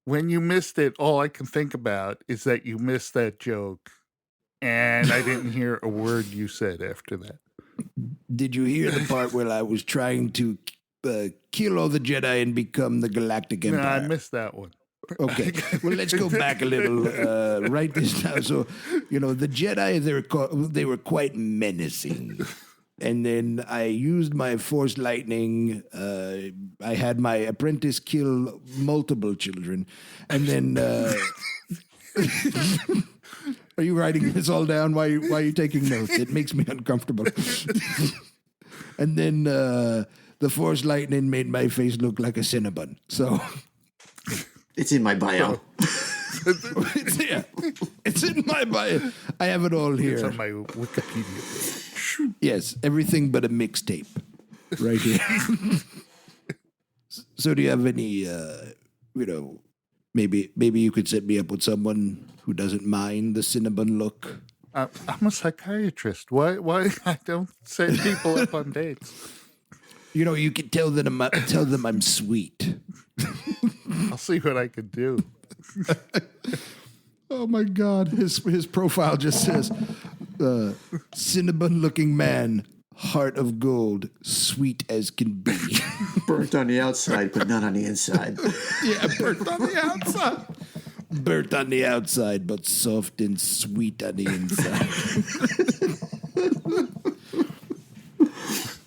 When you missed it, all I can think about is that you missed that joke, and I didn't hear a word you said after that. Did you hear the part where I was trying to kill all the Jedi and become the Galactic Empire? No, I missed that one. Okay, well, let's go back a little. Write this down. So, the Jedi, they were quite menacing. And then I used my Force lightning. I had my apprentice kill multiple children. And then... Are you writing this all down? Why are you taking notes? It makes me uncomfortable. And then the Force lightning made my face look like a Cinnabon. So... It's in my bio. It's in my bio. I have it all here. It's on my Wikipedia page. Yes, everything but a mixtape, right here. So, do you have any? Maybe you could set me up with someone who doesn't mind the Cinnabon look. I'm a psychiatrist. Why I don't set people up on dates? You can tell them I'm sweet. I'll see what I can do. Oh my God! His profile just says, "Cinnabon-looking man, heart of gold, sweet as can be." Burnt on the outside, but not on the inside. Yeah, burnt on the outside. Burnt on the outside, but soft and sweet on the inside.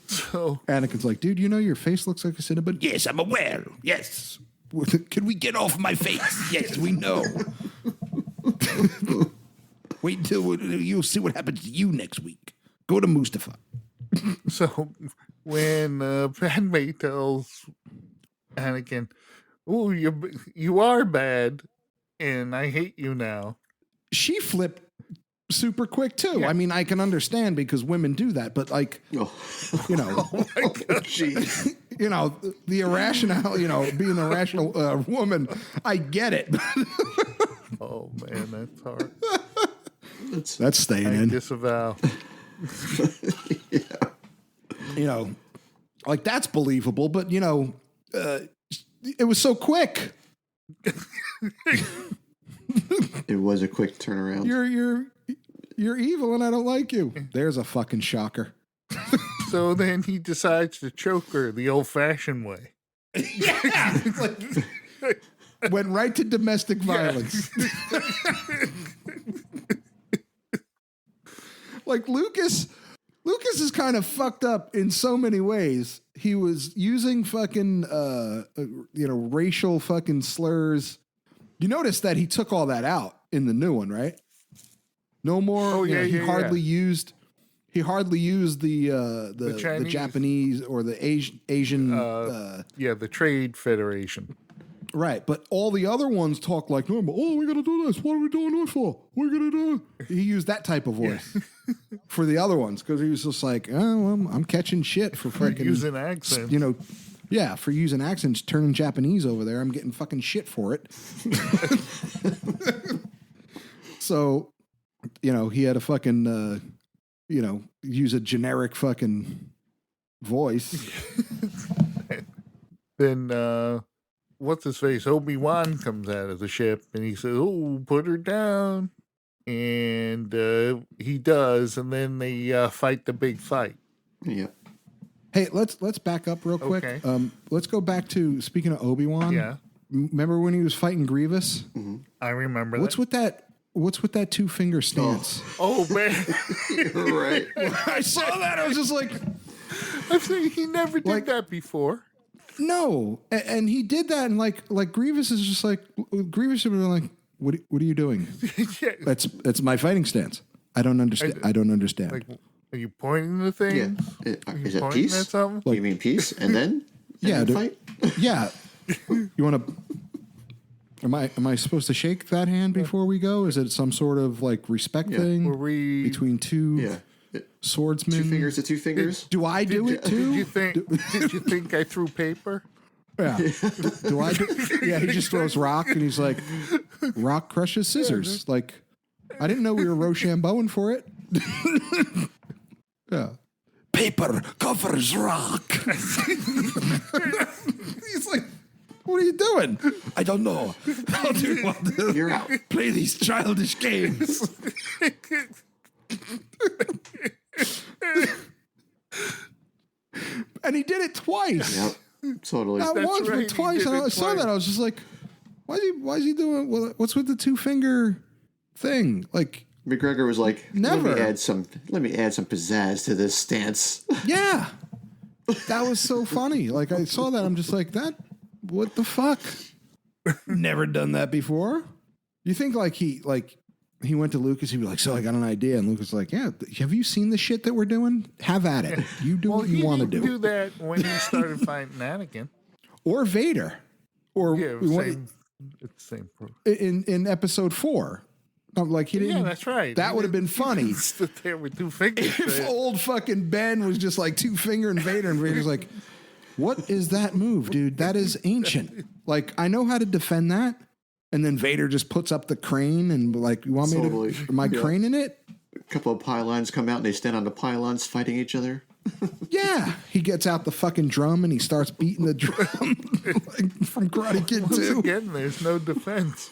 So Anakin's like, dude, your face looks like a Cinnabon? Yes, I'm aware. Yes. Can we get off my face? Yes, we know. Wait until you'll see what happens to you next week. Go to Mustafar. So when Padme tells Anakin, "Oh, you are bad, and I hate you now," She flipped super quick too. Yeah. I mean, I can understand because women do that, but like, Oh, jeez. the irrational, being a rational woman, I get it. Oh man, that's hard. That's staying I in. disavow. Like that's believable, but it was so quick. It was a quick turnaround. You're evil and I don't like you. There's a fucking shocker. So then he decides to choke her the old-fashioned way. Yeah. Went right to domestic violence. Like Lucas is kind of fucked up in so many ways. He was using fucking racial fucking slurs. You notice that he took all that out in the new one, right? No more. Oh, yeah, he yeah, hardly yeah. used. He hardly used the Chinese. Japanese or the Asian. The Trade Federation. Right, but all the other ones talk like normal. Oh, we gotta do this. What are we doing this for? We're gonna do it. He used that type of voice for the other ones because he was just like, oh, I'm catching shit for fucking using accents. Yeah, for using accents, turning Japanese over there. I'm getting fucking shit for it. So, he had a fucking use a generic fucking voice. Then what's his face? Obi-Wan comes out of the ship and he says, "Oh, put her down." And he does, and then they fight the big fight. Yeah. Hey, let's back up real quick. Okay. Let's go back to speaking of Obi-Wan. Yeah. Remember when he was fighting Grievous? I remember What's with that 2-finger stance? Oh, man. You're right. I saw that. I was just like, I'm saying he never did that before. no. And he did that, and like Grievous is just like, Grievous should have been like, what are you doing? Yeah. That's my fighting stance. I don't understand. I don't understand. Like, are you pointing the thing? Yeah. Is it Pointing at peace? something? You mean peace? And then? Yeah, then fight? Yeah. You want to? Am I supposed to shake that hand before we go? Is it some sort of like respect thing Were we? between two swordsmen? 2 fingers to 2 fingers? Do I do it too? Did you think I threw paper? Yeah. Do I? Yeah. He just throws rock, and he's like, rock crushes scissors. Like, I didn't know we were Rochambeauing for it. Yeah. Paper covers rock. He's like, what are you doing? I don't know. How do you want to You're out. play these childish games? And he did it twice. Yep. Totally. Not once, right, but twice. he did And I it saw twice. that. I was just like, why is he doing? Well, what's with the 2-finger thing? Like, McGregor was like, Never. Let me add some pizzazz to this stance. yeah, that was so funny. Like, I saw that. I'm just like, what the fuck? Never done that before. You think he went to Lucas, he'd be like, so I got an idea. And Lucas was like, yeah, have you seen the shit that we're doing? Have at it. You do what you want to He didn't do. do that when he started fighting Anakin. Or Vader. Or Yeah, it's the same. in episode 4. Like, he didn't. Yeah, that's right. That would have been funny. Stood there with 2 fingers. If old fucking Ben was just like 2-finger and Vader's like, what is that move, dude? That is ancient. Like, I know how to defend that. And then Vader just puts up the crane and like, you want me Totally. to, am I craning it? A couple of pylons come out and they stand on the pylons fighting each other. Yeah. He gets out the fucking drum and he starts beating the drum like from Karate Kid Once 2. again, there's no defense.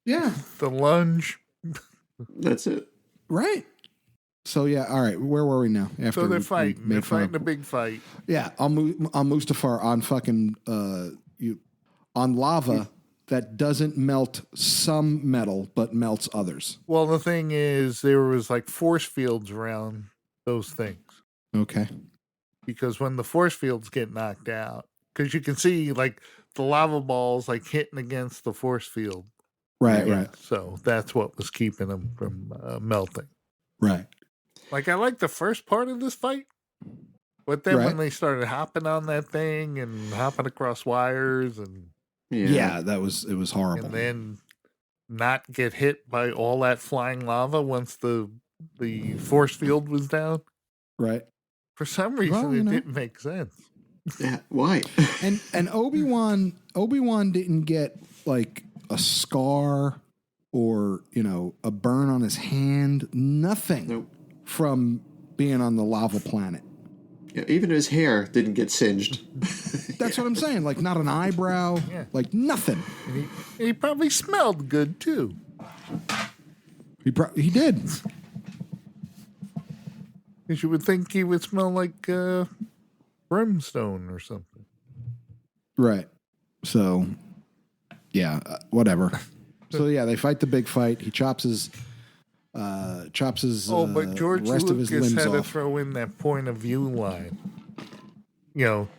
Yeah. The lunge. That's it. Right. So yeah, all right. Where were we now? After So they're we fighting. made They're fun fighting of- a big fight. Yeah, on Mustafar on fucking on lava that doesn't melt some metal but melts others. Well, the thing is, there was like force fields around those things. Okay. Because when the force fields get knocked out, because you can see like the lava balls like hitting against the force field. Right, Yeah, right, So that's what was keeping them from melting. right. Like, I like the first part of this fight. But then Right. when they started hopping on that thing and hopping across wires and Yeah, it was horrible. and then not get hit by all that flying lava once the force field was down. Right. For some reason, Well, you it know. didn't make sense. Yeah. Why? And Obi-Wan didn't get like a scar or, a burn on his hand, nothing Nope. from being on the lava planet. Yeah, even his hair didn't get singed. That's what I'm saying. Like, not an eyebrow, Yeah. like nothing. And he probably smelled good too. He did. Because you would think he would smell like brimstone or something. Right. So, yeah, whatever. So yeah, they fight the big fight. He chops his But George rest of his Lucas limbs had to off. throw in that point of view line.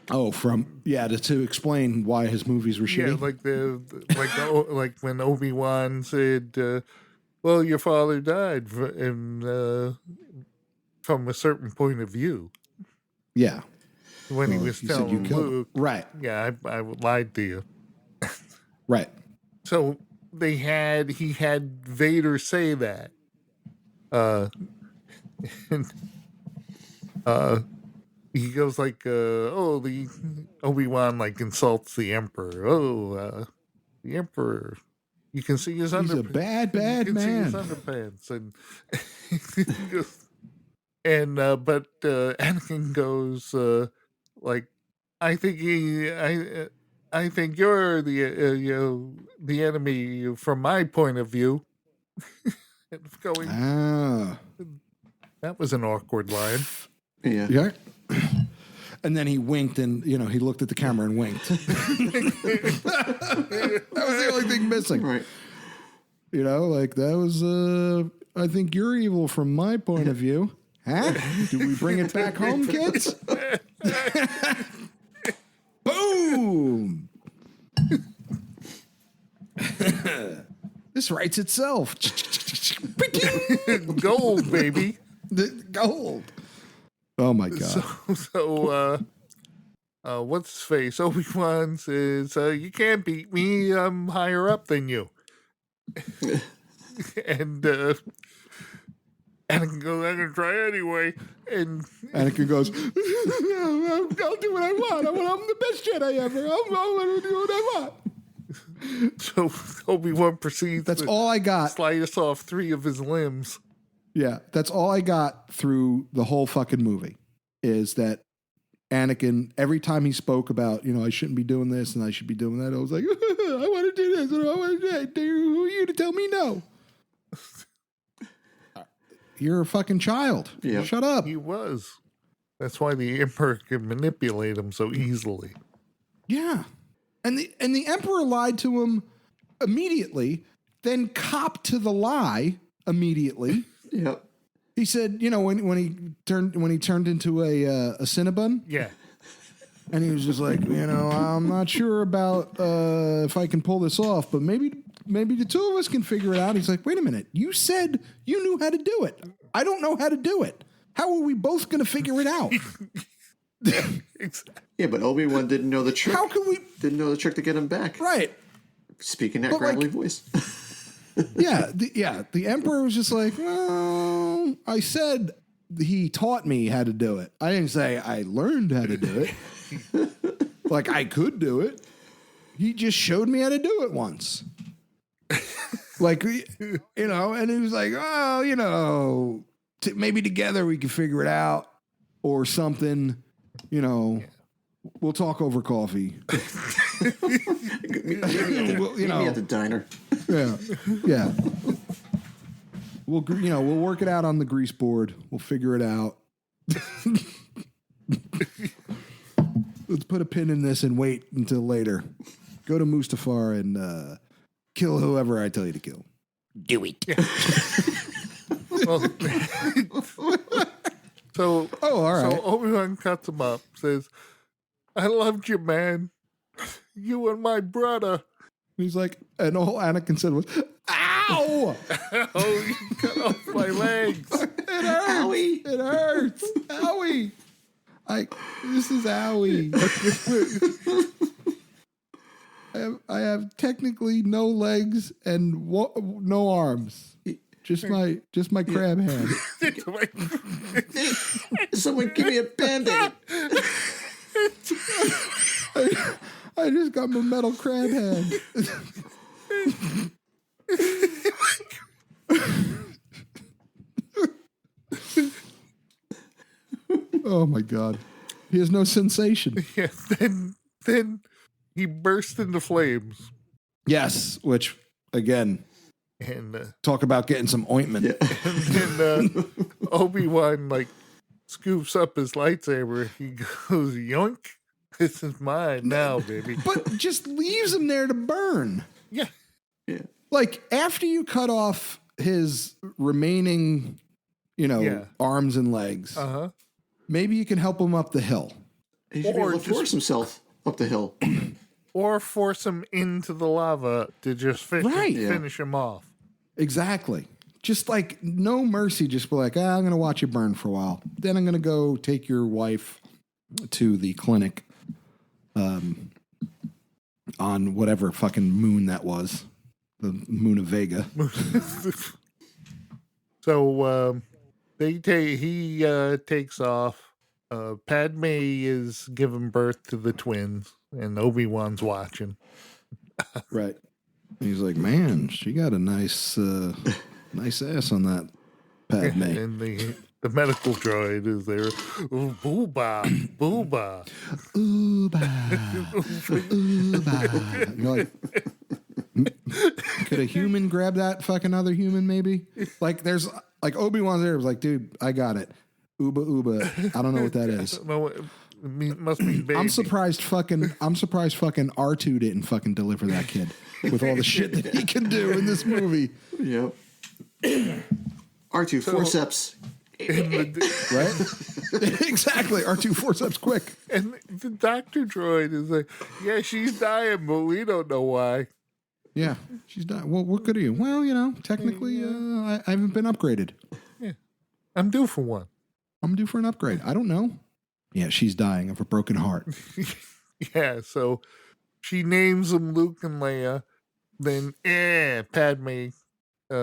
Oh, to explain why his movies were Yeah, shitty. like when Obi-Wan said, "Well, your father died from a certain point of view." Yeah. When he Well, was he said telling you killed him. Luke, Right. "Yeah, I lied to you." Right. So he had Vader say that. He goes like, the Obi-Wan like insults the Emperor. The Emperor. You can see his He's a underpants. bad You can see his man. underpants, and he goes, And but Anakin goes like, I think I think you're the enemy from my point of view. And going, that was an awkward line. Yeah. Yeah. And then he winked and, he looked at the camera and winked. That was the only thing missing. Right. Like that was, I think you're evil from my point of view. Huh? Do we bring it back home, kids? Boom! This writes itself. Gold, baby. Gold. Oh my god. So what's his face? Obi-Wan says, you can't beat me. I'm higher up than you. And Anakin goes, I'm going to try anyway. And Anakin goes, I'll do what I want. I'm the best Jedi ever. I'm going to do what I want. So Obi-Wan proceeds That's to all I got. slice off 3 of his limbs. Yeah, that's all I got through the whole fucking movie is that Anakin, every time he spoke about, I shouldn't be doing this and I should be doing that, I was like, I want to do this and I want to do that. Who are you to tell me no? You're a fucking child. Yeah. Shut up. He was. That's why the Emperor can manipulate him so easily. Yeah. And the Emperor lied to him immediately, then copped to the lie immediately. Yep. He said, when he turned into a Cinnabon. Yeah. And he was just like, I'm not sure about if I can pull this off, but maybe the two of us can figure it out. He's like, wait a minute. You said you knew how to do it. I don't know how to do it. How are we both going to figure it out? Yeah, but Obi-Wan didn't know the trick. How can we? Didn't know the trick to get him back. Right. Speaking that But, gravelly like- voice. The Emperor was just like, well, I said he taught me how to do it. I didn't say I learned how to do it. Like I could do it. He just showed me how to do it once. And he was like, oh, maybe together we can figure it out or something, we'll talk over coffee. Meet me at the diner. Yeah. We'll work it out on the grease board. We'll figure it out. Let's put a pin in this and wait until later. Go to Mustafar and kill whoever I tell you to kill. Do it. So, all right. So Obi-Wan cuts him up, says, I loved you, man. You and my brother. He's like, and all Anakin said was, ow! Oh, you cut off my legs. It hurts. Owie. It hurts. Owie. This is owie. I have technically no legs and no arms. Just my crab hand. Someone give me a Band-Aid. I just got my metal crab hand. Oh my god. He has no sensation. Yeah, then he burst into flames. Yes, which again, And talk about getting some ointment. then Obi-Wan scoops up his lightsaber. He goes, yoink. This is mine now, baby. But just leaves him there to burn. Yeah. Yeah. Like after you cut off his remaining, arms and legs, Uh-huh. maybe you can help him up the hill. He should be able to force himself up the hill. Or force him into the lava to just finish him off. Exactly. Just like no mercy. Just be like, I'm going to watch you burn for a while. Then I'm going to go take your wife to the clinic on whatever fucking moon that was. The moon of Vega. So he takes off. Padme is giving birth to the twins, and Obi-Wan's watching. Right. He's like, man, she got a nice ass on that Padme. And the medical droid is there. Ooh, booba, booba. Ooba. You're like, could a human grab that fucking other human? Maybe. Like, there's like Obi-Wan's there. Was like, dude, I got it. Uba. I don't know what that is. No, it must be baby. I'm surprised fucking R2 didn't fucking deliver that kid with all the shit that he can do in this movie. Yep. R2 forceps. Right? Exactly. R2 forceps quick. And the Dr. Droid is like, yeah, she's dying, but we don't know why. Yeah, she's dying. Well, what could you? Well, technically, I haven't been upgraded. Yeah, I'm due for one. I'm due for an upgrade. I don't know. Yeah, she's dying of a broken heart. Yeah, so she names them Luke and Leia. Then, Padme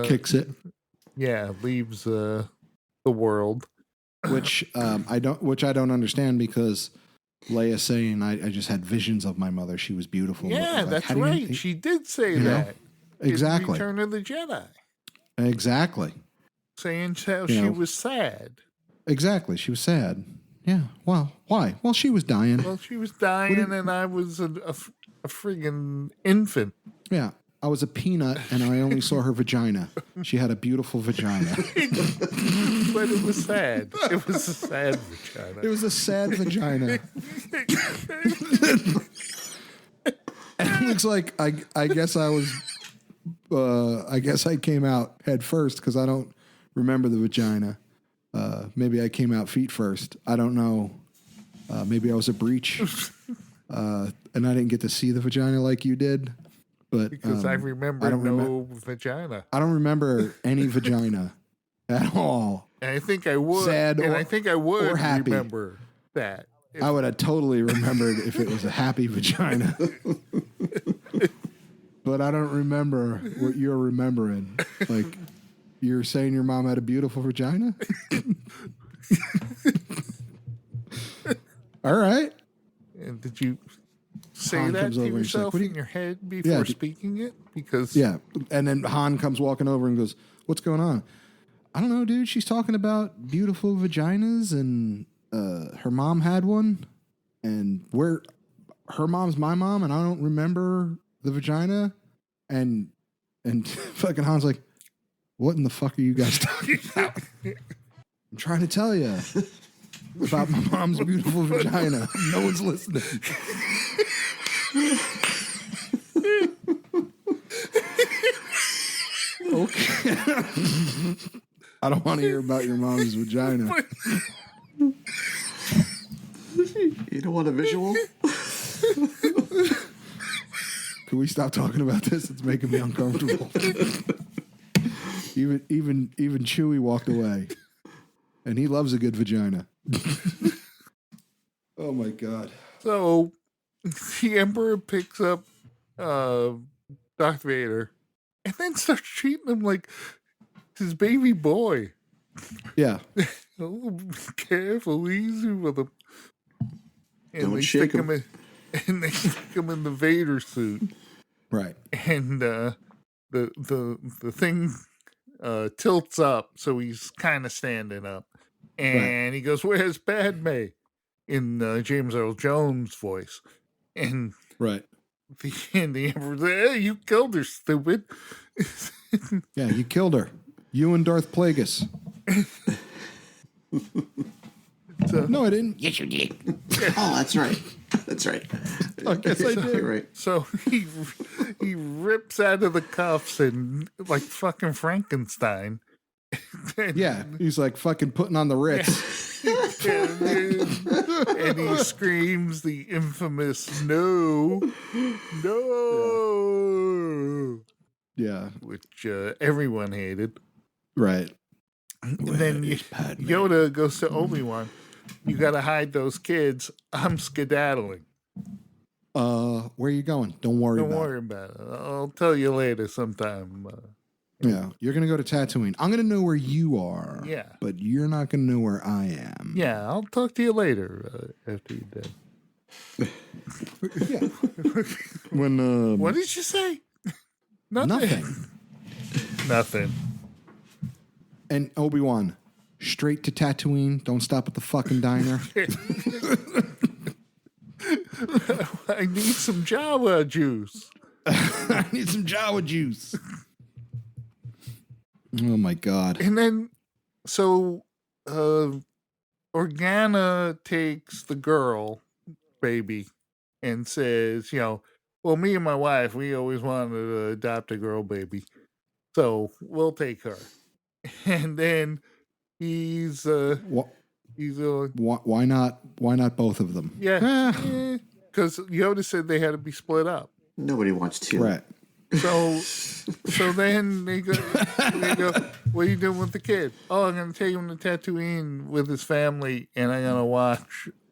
Kicks it. Yeah, leaves the world. Which I don't understand, because Leia saying, I just had visions of my mother. She was beautiful. Yeah, like, that's right. She did say that. Exactly. In Return of the Jedi. Exactly. Saying how she was sad. Exactly. She was sad. Yeah. Well, why? Well, she was dying. Well, she was dying, and I was a friggin' infant. Yeah. I was a peanut, and I only saw her vagina. She had a beautiful vagina. But it was sad. It was a sad vagina. It was a sad vagina. And it looks like I guess I was I guess I came out head first, because I don't remember the vagina. Maybe I came out feet first. I don't know. Maybe I was a breech, and I didn't get to see the vagina like you did. But because I remember vagina. I don't remember any vagina at all. And I think I would. Sad and or, I think I would or happy. remember that. I would have totally remembered if it was a happy vagina. But I don't remember what you're remembering. Like, you're saying your mom had a beautiful vagina? All right. And did you say Han that comes to over and he's yourself like, in your head before speaking it? Because Yeah. And then Han comes walking over and goes, what's going on? I don't know, dude. She's talking about beautiful vaginas, and her mom had one, and her mom's my mom, and I don't remember the vagina. And fucking Han's like, what in the fuck are you guys talking about? I'm trying to tell you about my mom's beautiful vagina. No one's listening. Okay. I don't want to hear about your mom's vagina. You don't want a visual? Can we stop talking about this? It's making me uncomfortable. Even Chewie walked away, and he loves a good vagina. Oh my god! So the Emperor picks up Darth Vader, and then starts treating him like his baby boy. Yeah. Oh, be careful, easy with him. And Don't they shake stick him in, and they stick him in the Vader suit. Right. And the thing tilts up, so he's kind of standing up. And he goes, "Where's Padme?" in James Earl Jones' voice. And right. The Emperor's like, "Hey, you killed her, stupid." Yeah, you killed her. You and Darth Plagueis. No, I didn't. Yes, you did. Oh, that's right. That's right. I guess I did. Right. So he rips out of the cuffs and like fucking Frankenstein. Yeah, he's like fucking putting on the Ritz. And he screams the infamous "No, no," Yeah, which everyone hated. right. And then Yoda goes to Obi-Wan, "You got to hide those kids. I'm skedaddling. Where are you going? Don't worry Don't about worry about it. I'll tell you later sometime." it. Yeah, you're gonna go to Tatooine. I'm gonna know where you are. Yeah. But you're not gonna know where I am. Yeah, I'll talk to you later after you're dead. Yeah. When What did you say? nothing. Nothing. And Obi-Wan, straight to Tatooine. Don't stop at the fucking diner. I need some Java juice. I need some Jawa juice. Oh my God. And then, so Organa takes the girl, baby, and says, well, me and my wife, we always wanted to adopt a girl baby. So we'll take her. And then he's Why not both of them? Yeah. Because Yoda said they had to be split up. Nobody wants to. Right. So then they go, what are you doing with the kid? Oh, I'm going to take him to Tatooine with his family, and I'm going to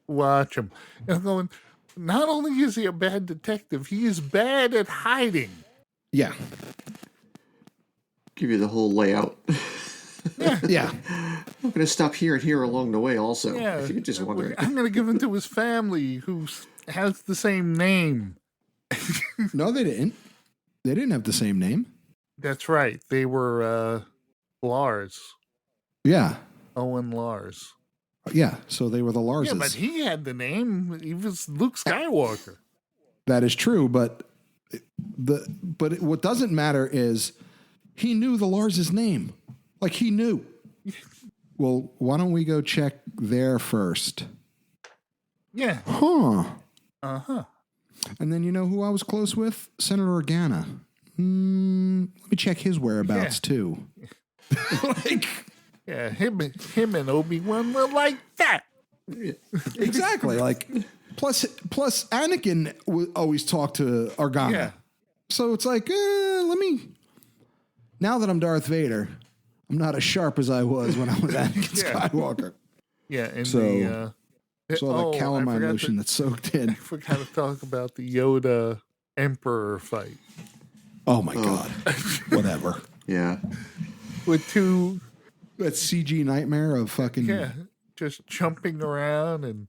watch him. And I'm going, not only is he a bad detective, he is bad at hiding. Yeah. Give you the whole layout. Yeah. I'm going to stop here and here along the way also. Yeah. If you're just wondering. I'm going to give him to his family who has the same name. No, they didn't. They didn't have the same name. That's right. They were Lars. Yeah. Owen Lars. Yeah. So they were the Larses. Yeah, but he had the name. He was Luke Skywalker. That is true, but what doesn't matter is he knew the Lars's name. Like he knew. Well, why don't we go check there first? Yeah. Huh. Uh-huh. And then you know who I was close with? Senator Organa. Let me check his whereabouts too. Yeah, him and Obi-Wan were like that. Exactly. Plus Anakin always talked to Organa. Yeah. So it's like, now that I'm Darth Vader, I'm not as sharp as I was when I was Anakin Skywalker. Yeah, and So all that calamine lotion that's soaked in. I forgot to talk about the Yoda Emperor fight. Oh my God. Whatever. Yeah. With two... That CG nightmare of fucking... Yeah, just jumping around and...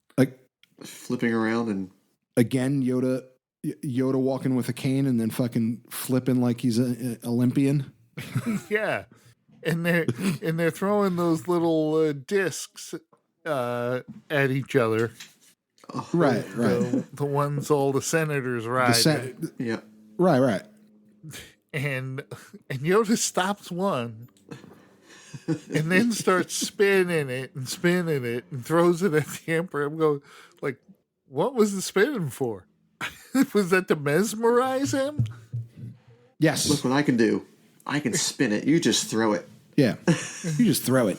Flipping around and... Again, Yoda walking with a cane and then fucking flipping like he's an Olympian. Yeah. And they're throwing those little discs at each other. Right. The ones all the senators ride. Yeah. Right. And Yoda stops one and then starts spinning it and throws it at the Emperor. I'm going, like, what was the spinning for? Was that to mesmerize him? Yes. Look what I can do. I can spin it. You just throw it. Yeah. You just throw it.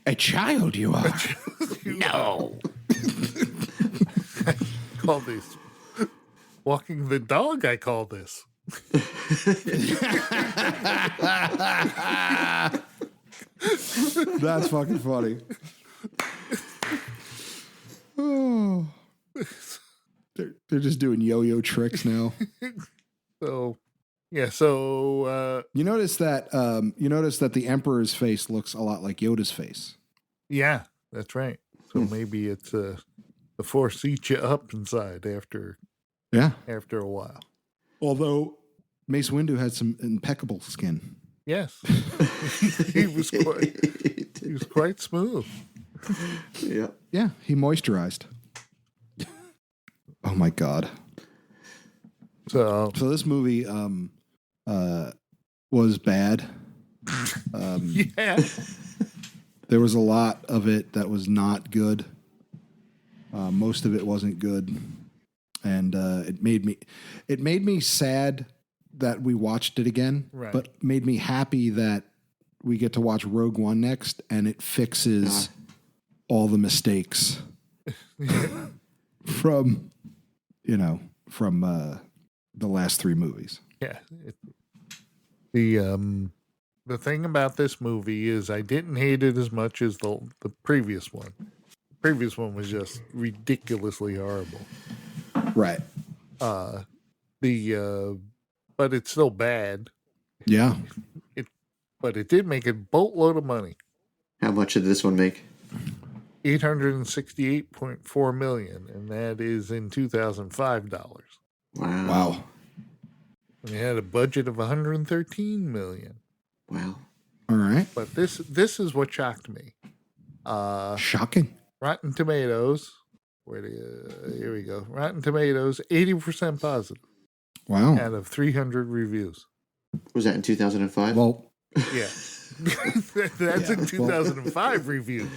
A child you are. No. I call this walking the dog. I call this. That's fucking funny. Oh. They're just doing yo-yo tricks now. So, yeah. So you notice that the Emperor's face looks a lot like Yoda's face. yeah, that's right. So maybe it's the Force eats you up inside after a while. Although Mace Windu had some impeccable skin. Yes, he was quite smooth. Yeah. Yeah, he moisturized. Oh my God. So this movie was bad. Yeah, There was a lot of it that was not good. Most of it wasn't good, and it made me sad that we watched it again. Right. But made me happy that we get to watch Rogue One next, and it fixes all the mistakes from the last three movies. yeah. The thing about this movie is I didn't hate it as much as the previous one. The previous one was just ridiculously horrible. Right. But it's still bad. Yeah. But it did make a boatload of money. How much did this one make? $868.4 million, and that is in 2005 dollars. Wow. And it had a budget of $113 million. Wow. All right. But this is what shocked me. Shocking. Rotten Tomatoes. Here we go. Rotten Tomatoes, 80% positive Wow. out of 300 reviews. Was that in 2005? Well, Yeah. That's in 2005 reviews.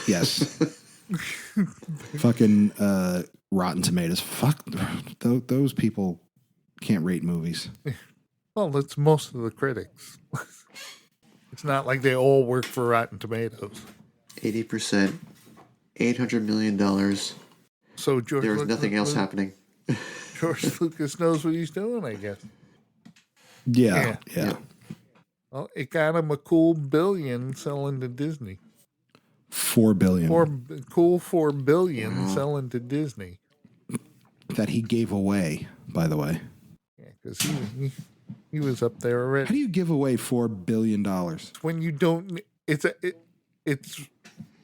yes. Fucking Rotten Tomatoes. Fuck. Those people can't rate movies. Well, it's most of the critics. It's not like they all work for Rotten Tomatoes. 80%, $800 million. So George There was Lucas nothing else happening. George Lucas knows what he's doing, I guess. Yeah. Well, it got him a cool $1 billion selling to Disney. $4 billion. $4 billion selling to Disney. That he gave away, by the way. Yeah, because he was up there already. How do you give away $4 billion? When you don't, it's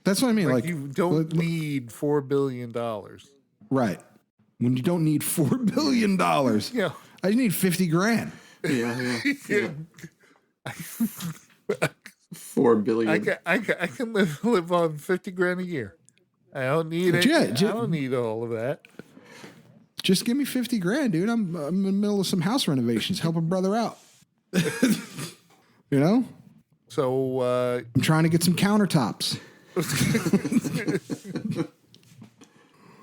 That's what I mean. like you don't need $4 billion. Right. When you don't need $4 billion. Yeah. I just need 50 grand. Yeah. Yeah. $4 billion. I can live on 50 grand a year. I don't need it. I don't need all of that. Just give me 50 grand, dude. I'm in the middle of some house renovations. Help a brother out. You know? So I'm trying to get some countertops.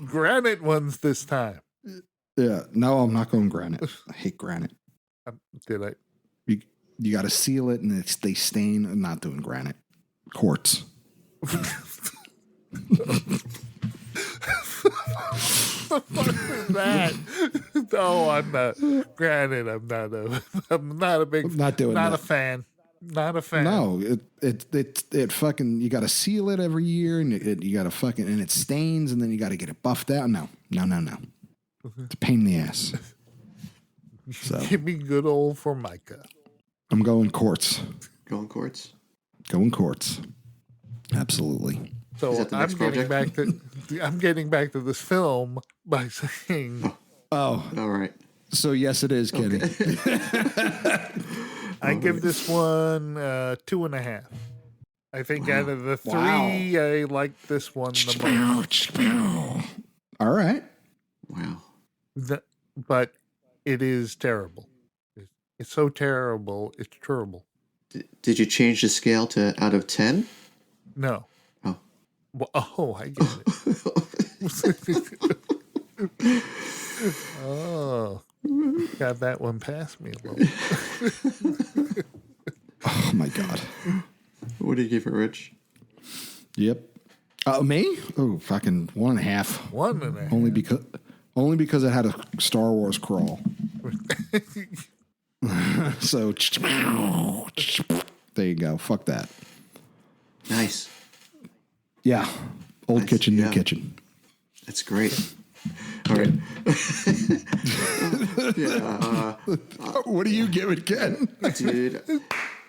granite ones this time. Yeah. No, I'm not going granite. I hate granite. Did I? You got to seal it and they stain. I'm not doing granite. Quartz. What is that? No, I'm not. Granted, I'm not a big. I'm not doing not that. a fan. Not a fan. No, it fucking, you got to seal it every year and you got to fucking, and it stains and then you got to get it buffed out. No. It's a pain in the ass. So Give me good old Formica. I'm going quartz. Going quartz. Going quartz. Absolutely. Is So that the I'm next getting back to this film by saying Oh, All right. so yes, it is, Kenny. I give this one 2.5. I think out of the three, Wow. I like this one the most. All right. Wow. But it is terrible. It's so terrible. It's terrible. Did you change the scale to out of 10? No. Oh. Well, I get it. Oh, got that one past me a little. Oh my God. What do you give it, Rich? Yep. Me? Oh, fucking 1.5. 1.5. Only because it had a Star Wars crawl. So there you go. Fuck that. Nice. Yeah. Old Nice, kitchen, new yeah. kitchen. That's great. All right. Yeah, What do you give it, Ken? dude,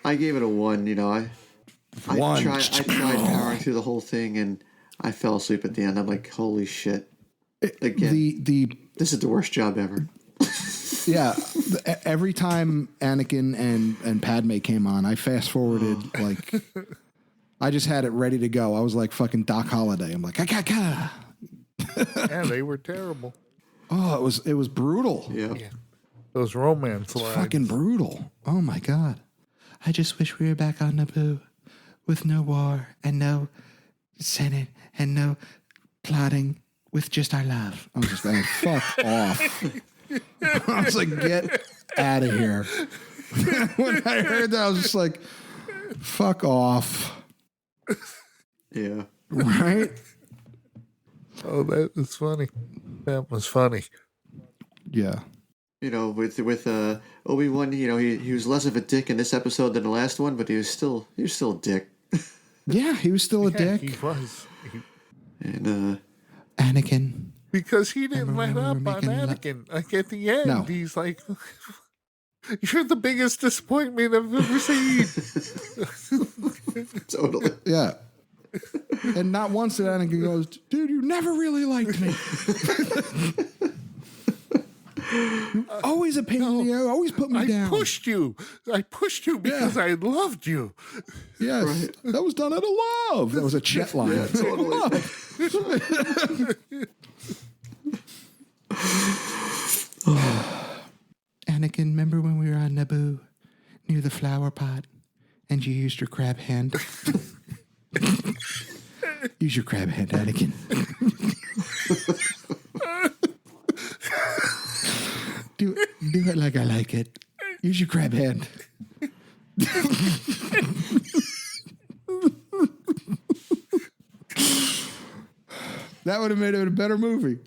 I gave it a 1. You know, I One. tried powering through the whole thing, and I fell asleep at the end. I'm like, holy shit! Again, this is the worst job ever. Yeah. Every time Anakin and Padme came on, I fast forwarded like I just had it ready to go. I was like fucking Doc Holliday. I'm like, Yeah, they were terrible. oh, it was brutal. Yeah. Yeah. Those romance lines. Fucking brutal. Oh my God. I just wish we were back on Naboo with no war and no Senate and no plotting with just our love. I was just like, fuck off. I was like, get out of here. When I heard that, I was just like, fuck off. Yeah. Right? Oh, that was funny. That was funny. Yeah. You know, with Obi-Wan, you know, he was less of a dick in this episode than the last one, but he was still a dick. Yeah, he was still a Yeah, dick. he was. And Anakin. Because he didn't let up on making Anakin. Like at the end, No. he's like, "You're the biggest disappointment I've ever seen." totally. Yeah. And not once did Anakin goes, dude, you never really liked me. Always a pain in the ass. Always put me down. I pushed you because I loved you. Yes, that was done out of love. That was a Chet line. Yeah, totally. Anakin, remember when we were on Naboo near the flower pot and you used your crab hand? Use your crab hand, Anakin. do it like I like it. Use your crab hand. That would have made it a better movie.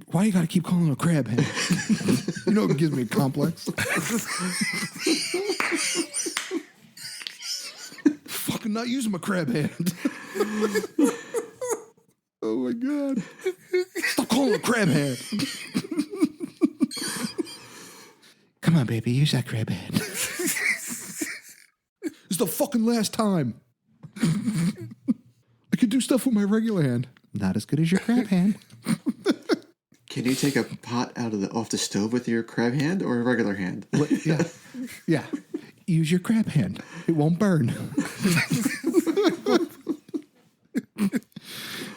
Why you got to keep calling him a crab hand? You know it gives me a complex. Fucking not using my crab hand. Oh my God. Stop calling him a crab hand. Come on, baby, use that crab hand. It's the fucking last time. I could do stuff with my regular hand. Not as good as your crab hand. Can you take a pot off the stove with your crab hand or a regular hand? Yeah. Use your crab hand. It won't burn.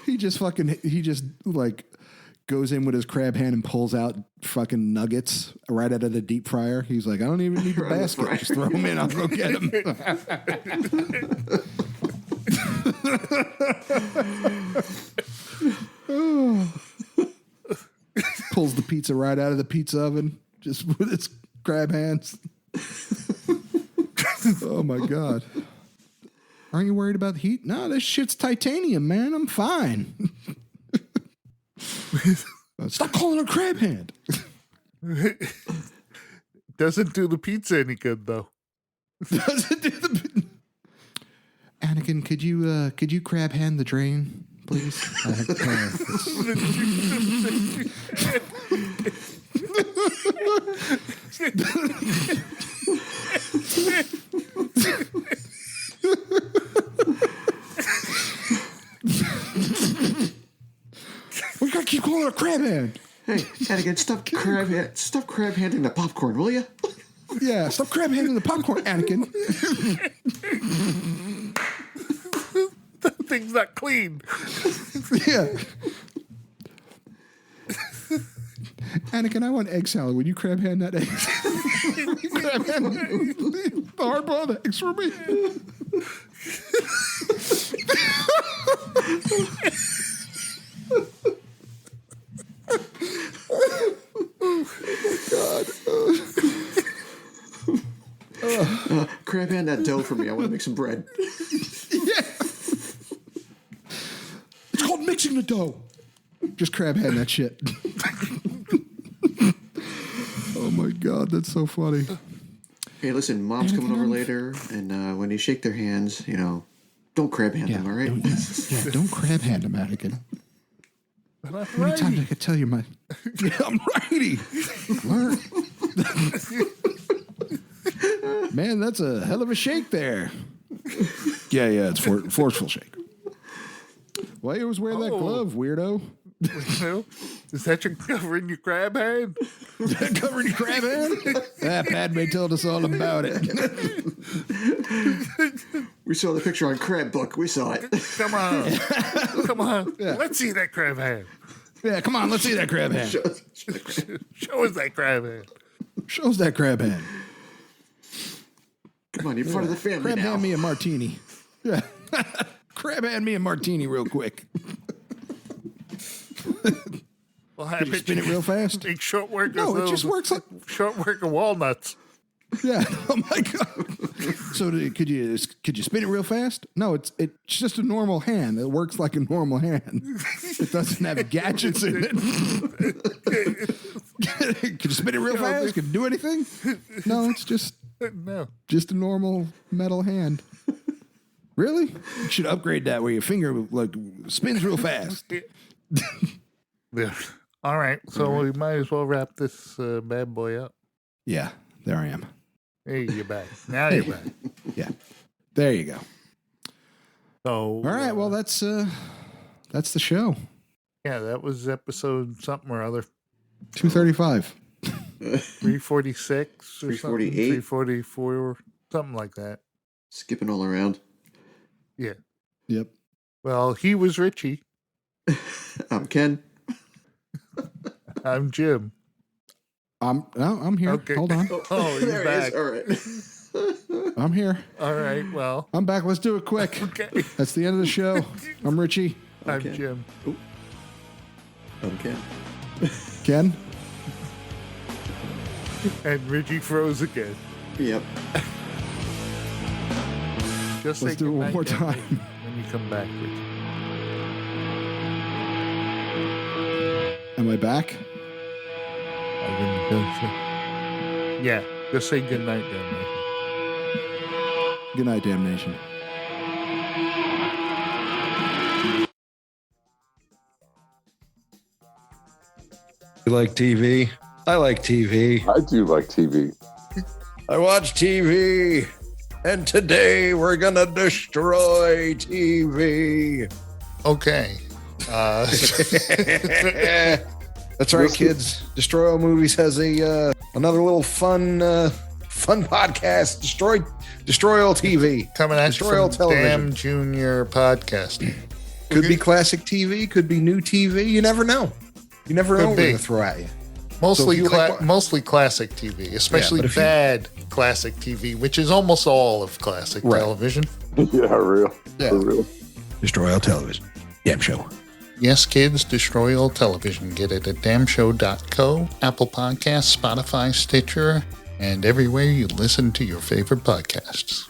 He just like goes in with his crab hand and pulls out fucking nuggets right out of the deep fryer. He's like, I don't even need the basket. Just throw them in. I'll go get them. Pulls the pizza right out of the pizza oven just with his crab hands. Oh my God. Aren't you worried about the heat? No, this shit's titanium, man. I'm fine. Stop calling her crab hand. Doesn't do the pizza any good though. Doesn't do the. Anakin, could you crab hand the drain, please? We gotta keep calling her crab hand. Hey, Anakin, stop crab handing the popcorn, will you? Yeah, stop crab handing the popcorn, Anakin. That thing's not clean. Yeah. Anakin, I want egg salad. Would you crab hand that egg? Crab hand the hard-boiled eggs for me. Crab hand that dough for me. I want to make some bread. Yeah. It's called mixing the dough. Just crab hand that shit. Oh my God, that's so funny. Hey, listen, Mom's coming over later, and when you shake their hands, don't crab hand them, all right? Don't crab hand them, Anakin. How many times I could tell you my... Yeah, I'm righty. Learn. Man, that's a hell of a shake there. Yeah, it's forceful shake. Why you always wear that glove, weirdo? Is that your covering your crab hand? Is that covering your crab hand? Padme told us all about it. We saw the picture on Crab Book. We saw it. Come on. Yeah. Let's see that crab hand. Yeah, come on, let's see that crab hand. Show us that crab hand. Show us that crab hand. Come on, you're part of the family crab now. Hand me a martini. Yeah. Crab hand me a martini real quick. Well, Could you spin it real fast? Take short work. No, it just works like short work of walnuts. Yeah. Oh my God. So could you spin it real fast? No, it's just a normal hand. It works like a normal hand. It doesn't have gadgets in it. Could you spin it real fast? Could it do anything? No, it's just a normal metal hand. Really? You should upgrade that where your finger spins real fast. Yeah. All right. So we might as well wrap this bad boy up. Yeah. There I am. Hey, you're back. Now you're back. Yeah. There you go. So all right. Well, that's the show. Yeah, that was episode something or other. 235. 346 or 348? 344, something like that. Skipping all around. Yeah. Yep. Well, he was Richie. I'm Ken. I'm Jim. I'm here. Okay. Hold on. Oh, he's There back. he is. All right. I'm here. All right. Well, I'm back. Let's do it quick. okay. That's the end of the show. I'm Richie. I'm Okay. Jim. I'm Ken. Ken. And Richie froze again. Yep. Just Let's say do it one goodnight, more Ken, time. when you come back, Richie. Am I back? Yeah. Just say goodnight, then. Good night, damnation. You like TV? I like TV. I do like TV. I watch TV. And today we're going to destroy TV. Okay. That's right, kids. Destroy All Movies has another little fun podcast. Destroy All TV. Coming at Destroy you all from television. Damn Junior Podcast. Could be classic TV. Could be new TV. You never know. You never know what be. they're going to throw at you. Mostly, So if you like- mostly classic TV, especially but if you- bad classic TV, which is almost all of classic Right. television. Yeah, real. Yeah. For real. Destroy All Television. Damn show. Yes, kids, destroy all television. Get it at damshow.co, Apple Podcasts, Spotify, Stitcher, and everywhere you listen to your favorite podcasts.